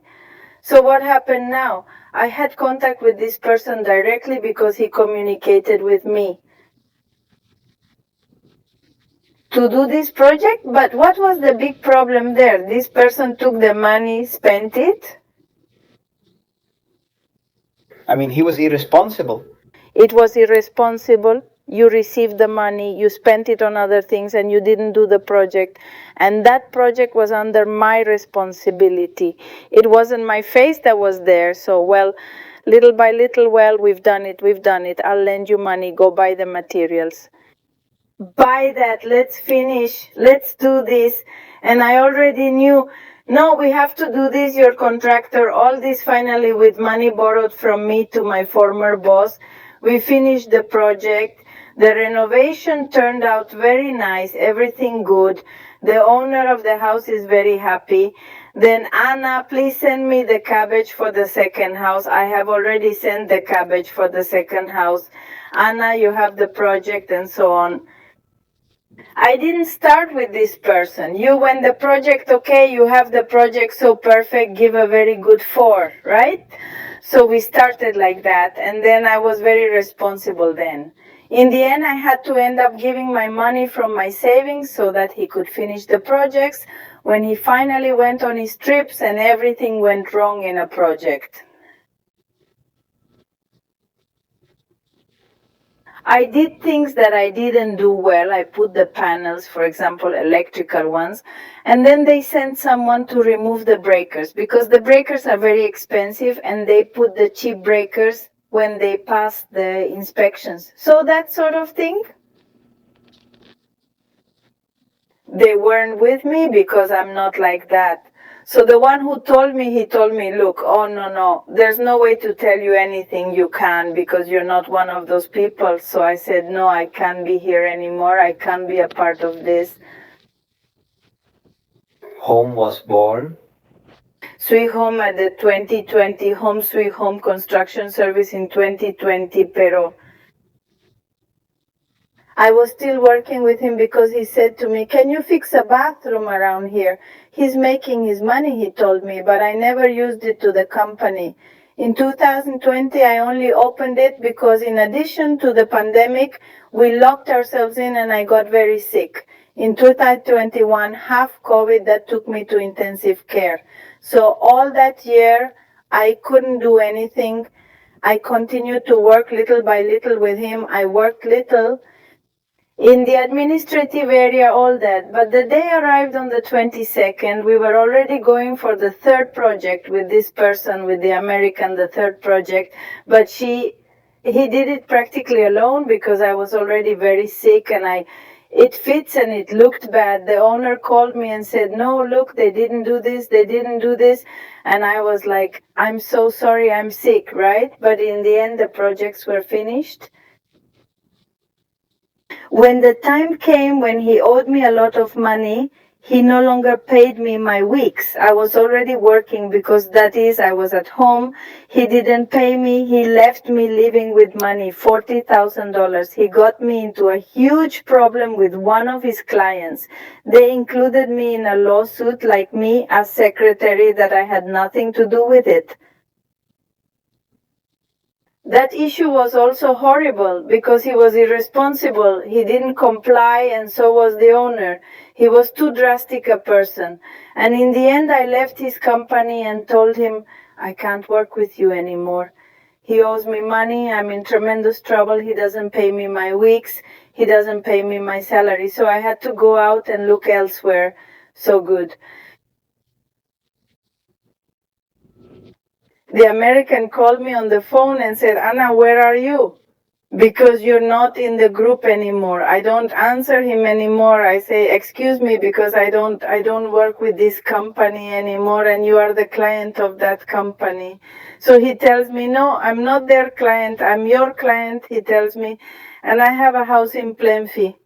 So what happened now? I had contact with this person directly because he communicated with me to do this project. But what was the big problem there? This person took the money, spent it. I mean, he was irresponsible. It was irresponsible. You received the money, you spent it on other things, and you didn't do the project. And that project was under my responsibility. It wasn't my face that was there. So, well, little by little, well, we've done it. I'll lend you money, go buy the materials. Buy that, let's finish, let's do this. And I already knew, no, we have to do this, your contractor, all this finally with money borrowed from me to my former boss. We finished the project. The renovation turned out very nice, everything good. The owner of the house is very happy. Then, Ana, please send me the cabbage for the second house. I have already sent the cabbage for the second house. Ana, you have the project, and so on. I didn't start with this person. You, when the project, okay, you have the project so perfect, give a very good 4, right? So we started like that, and then I was very responsible then. In the end, I had to end up giving my money from my savings so that he could finish the projects when he finally went on his trips and everything went wrong in a project. I did things that I didn't do well. I put the panels, for example, electrical ones, and then they sent someone to remove the breakers because the breakers are very expensive and they put the cheap breakers when they pass the inspections. So that sort of thing. They weren't with me because I'm not like that. So the one who told me, he told me, look, oh no, there's no way to tell you anything you can because you're not one of those people. So I said, no, I can't be here anymore. I can't be a part of this. Home was born. Sweet Home at the 2020 Home Sweet Home construction service in 2020, pero I was still working with him because he said to me, can you fix a bathroom around here? He's making his money, he told me, but I never used it to the company. In 2020, I only opened it because in addition to the pandemic, we locked ourselves in and I got very sick. In 2021, half COVID, that took me to intensive care. So all that year, I couldn't do anything. I continued to work little by little with him. I worked little in the administrative area, all that. But the day arrived on the 22nd, we were already going for the third project with this person, with the American, the third project. But he did it practically alone because I was already very sick and it fits and it looked bad. The owner called me and said, no, look, they didn't do this. And I was like, I'm so sorry, I'm sick, right? But in the end, the projects were finished. When the time came when he owed me a lot of money, he no longer paid me my weeks. I was already working because I was at home. He didn't pay me. He left me living with money, $40,000. He got me into a huge problem with one of his clients. They included me in a lawsuit like me as secretary that I had nothing to do with it. That issue was also horrible because he was irresponsible. He didn't comply and so was the owner. He was too drastic a person. And in the end, I left his company and told him, I can't work with you anymore. He owes me money. I'm in tremendous trouble. He doesn't pay me my weeks. He doesn't pay me my salary. So I had to go out and look elsewhere. So good. The American called me on the phone and said, Ana, where are you? Because you're not in the group anymore. I don't answer him anymore. I say, excuse me, because I don't work with this company anymore, and you are the client of that company. So he tells me, no, I'm not their client. I'm your client, he tells me, and I have a house in Plenty.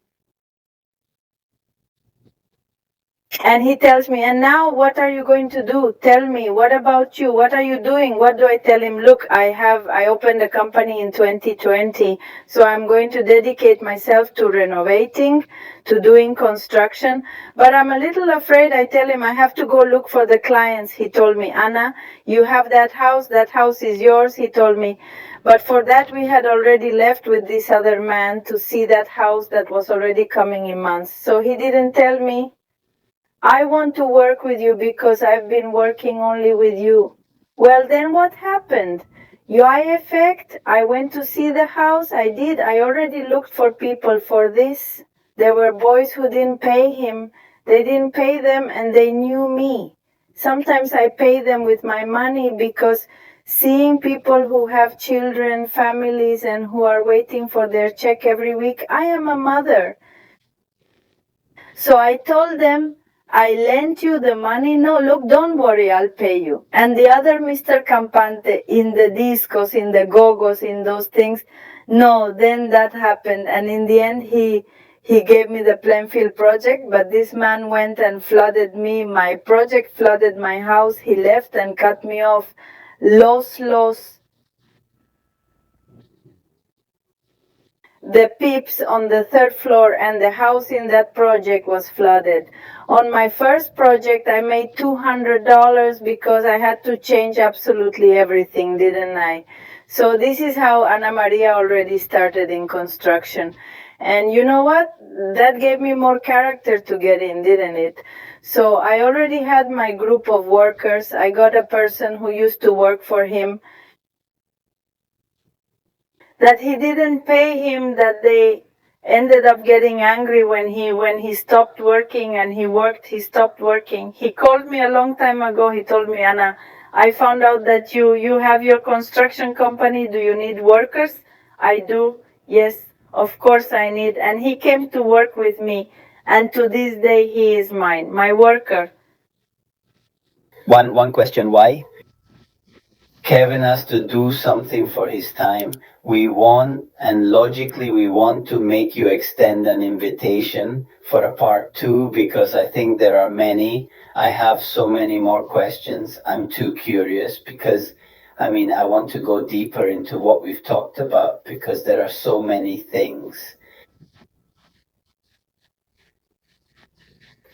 And he tells me, and now what are you going to do? Tell me, what about you? What are you doing? What do I tell him? Look, I opened a company in 2020, so I'm going to dedicate myself to renovating, to doing construction. But I'm a little afraid. I tell him I have to go look for the clients. He told me, Ana, you have that house is yours, he told me. But for that, we had already left with this other man to see that house that was already coming in months. So he didn't tell me, I want to work with you because I've been working only with you. Well, then what happened? UI effect, I went to see the house. I did. I already looked for people for this. There were boys who didn't pay him. They didn't pay them and they knew me. Sometimes I pay them with my money because seeing people who have children, families, and who are waiting for their check every week, I am a mother. So I told them, I lent you the money. No, look, don't worry, I'll pay you. And the other Mr. Campante in the discos, in the go-go's, in those things, no, then that happened. And in the end, he gave me the Plainfield project, but this man went and flooded me. My project flooded my house. He left and cut me off. Loss. The peeps on the third floor and the house in that project was flooded. On my first project, I made $200 because I had to change absolutely everything, didn't I? So this is how Ana Maria already started in construction. And you know what? That gave me more character to get in, didn't it? So I already had my group of workers. I got a person who used to work for him, that he didn't pay him, that they ended up getting angry when he stopped working, and he stopped working. He called me a long time ago. He told me, Ana, I found out that you have your construction company. Do you need workers? I do. Yes, of course I need. And he came to work with me. And to this day, he is mine, my worker. One question, why? Kevin has to do something for his time. We want, and logically we want to make you extend an invitation for a part 2, because I think there are many. I have so many more questions. I'm too curious because, I want to go deeper into what we've talked about because there are so many things.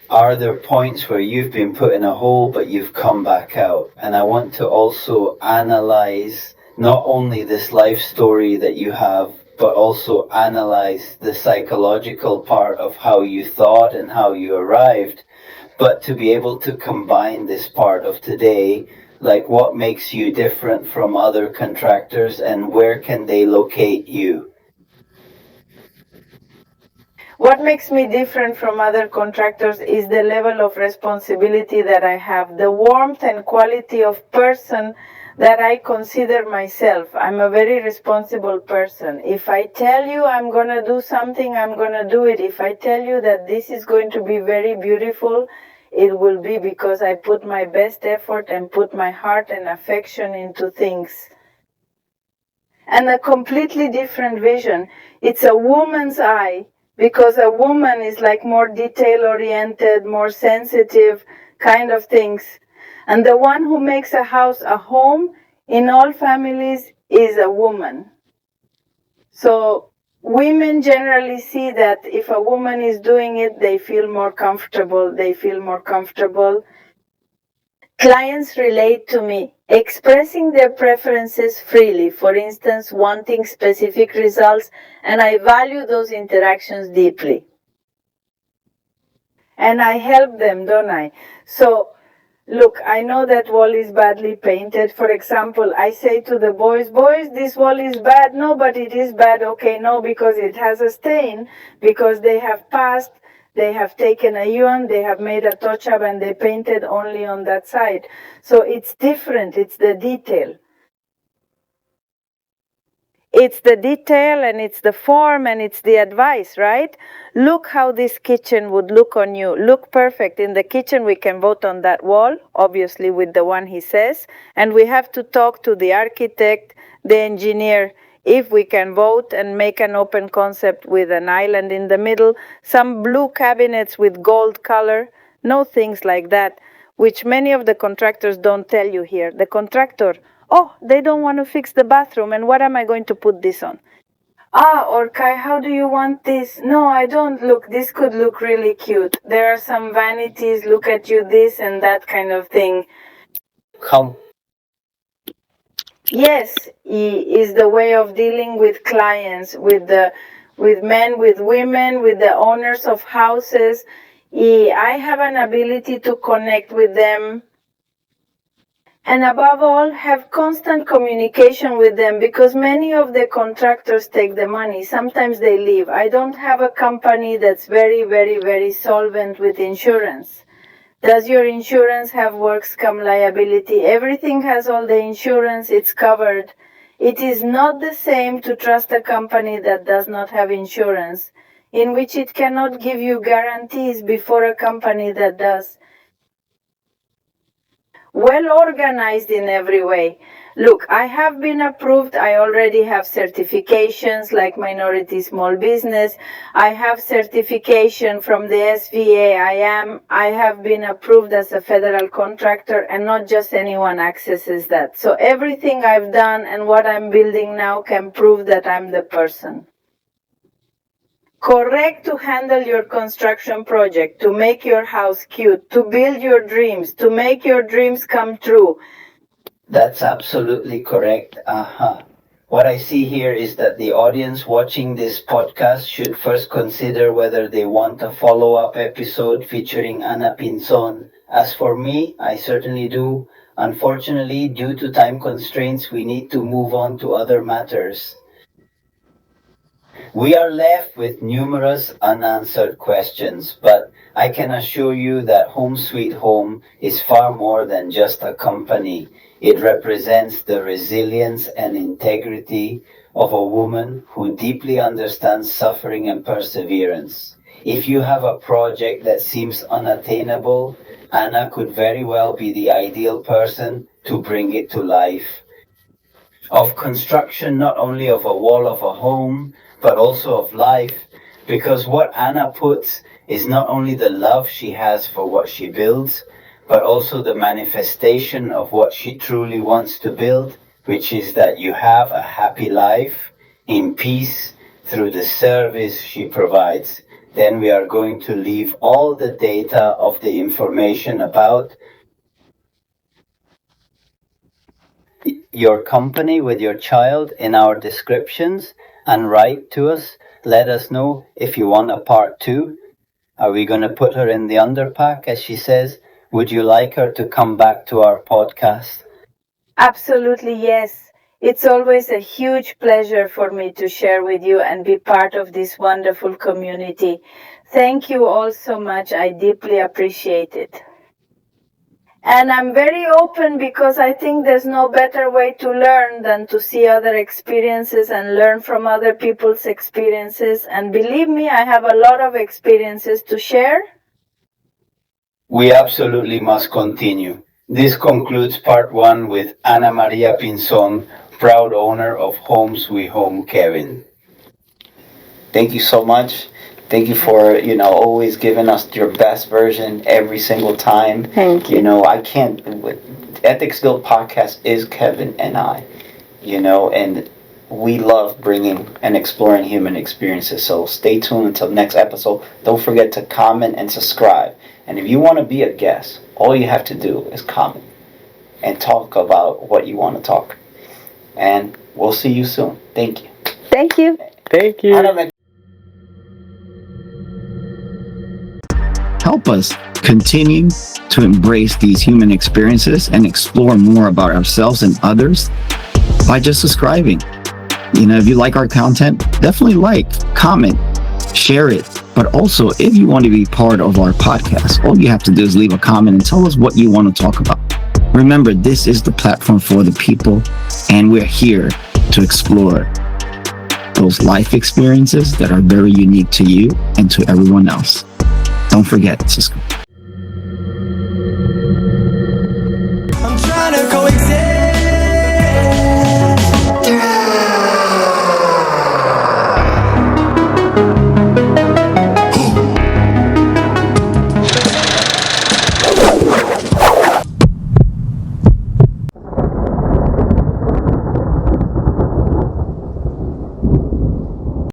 Are there points where you've been put in a hole but you've come back out? And I want to also analyze not only this life story that you have, but also analyze the psychological part of how you thought and how you arrived, but to be able to combine this part of today, like what makes you different from other contractors and where can they locate you? What makes me different from other contractors is the level of responsibility that I have, the warmth and quality of person that I consider myself. I'm a very responsible person. If I tell you I'm going to do something, I'm going to do it. If I tell you that this is going to be very beautiful, it will be because I put my best effort and put my heart and affection into things. And a completely different vision. It's a woman's eye. Because a woman is like more detail-oriented, more sensitive kind of things. And the one who makes a house a home in all families is a woman. So women generally see that if a woman is doing it, they feel more comfortable. Clients relate to me, expressing their preferences freely, for instance, wanting specific results, and I value those interactions deeply. And I help them, don't I? So Look, I know that wall is badly painted. For example, I say to the boys, this wall is bad. No, but it is bad. Okay, no, because it has a stain, because they have passed, they have taken a yuan, they have made a touch-up, and they painted only on that side. So it's different. It's the detail. It's the detail, and it's the form, and it's the advice, right? Look how this kitchen would look on you. Look perfect. In the kitchen, we can vote on that wall, obviously with the one he says. And we have to talk to the architect, the engineer, if we can vote and make an open concept with an island in the middle, some blue cabinets with gold color, no things like that, which many of the contractors don't tell you here. The contractor, oh, they don't want to fix the bathroom, and what am I going to put this on? Or Kai, how do you want this? No, I don't. Look, this could look really cute. There are some vanities, look at you, this and that kind of thing. Yes, is the way of dealing with clients, with men, with women, with the owners of houses. I have an ability to connect with them. And above all, have constant communication with them, because many of the contractors take the money. Sometimes they leave. I don't have a company that's very, very, very solvent with insurance. Does your insurance have works come liability? Everything has all the insurance, it's covered. It is not the same to trust a company that does not have insurance, in which it cannot give you guarantees before a company that does. Well organized in every way. Look, I have been approved. I already have certifications like Minority Small Business. I have certification from the SVA. I have been approved as a federal contractor, and not just anyone accesses that. So everything I've done and what I'm building now can prove that I'm the person. Correct to handle your construction project, to make your house cute, to build your dreams, to make your dreams come true. That's absolutely correct. What I see here is that the audience watching this podcast should first consider whether they want a follow-up episode featuring Ana Pinzón. As for me, I certainly do. Unfortunately, due to time constraints, we need to move on to other matters. We are left with numerous unanswered questions, but I can assure you that Home Sweet Home is far more than just a company. It represents the resilience and integrity of a woman who deeply understands suffering and perseverance. If you have a project that seems unattainable, Ana could very well be the ideal person to bring it to life. Of construction, not only of a wall of a home, but also of life, because what Ana puts is not only the love she has for what she builds, but also the manifestation of what she truly wants to build, which is that you have a happy life in peace through the service she provides. Then we are going to leave all the data of the information about your company with your child in our descriptions, and write to us. Let us know if you want a part 2. Are we going to put her in the underpack, as she says? Would you like her to come back to our podcast? Absolutely, yes. It's always a huge pleasure for me to share with you and be part of this wonderful community. Thank you all so much. I deeply appreciate it. And I'm very open, because I think there's no better way to learn than to see other experiences and learn from other people's experiences. And believe me, I have a lot of experiences to share. We absolutely must continue. This concludes part 1 with Ana Maria Pinzón, proud owner of Home Sweet Home Kevin. Thank you so much. Thank you for, always giving us your best version every single time. Thank you. Ethics Guild Podcast is Kevin and I, and we love bringing and exploring human experiences. So stay tuned until next episode. Don't forget to comment and subscribe. And if you want to be a guest, all you have to do is comment and talk about what you want to talk. And we'll see you soon. Thank you. Thank you. Thank you. help us continue to embrace these human experiences and explore more about ourselves and others by just subscribing. You know, if you like our content, definitely like, comment, share it. But also, if you want to be part of our podcast, all you have to do is leave a comment and tell us what you want to talk about. Remember, this is the platform for the people, and we're here to explore those life experiences that are very unique to you and to everyone else. Don't forget to subscribe.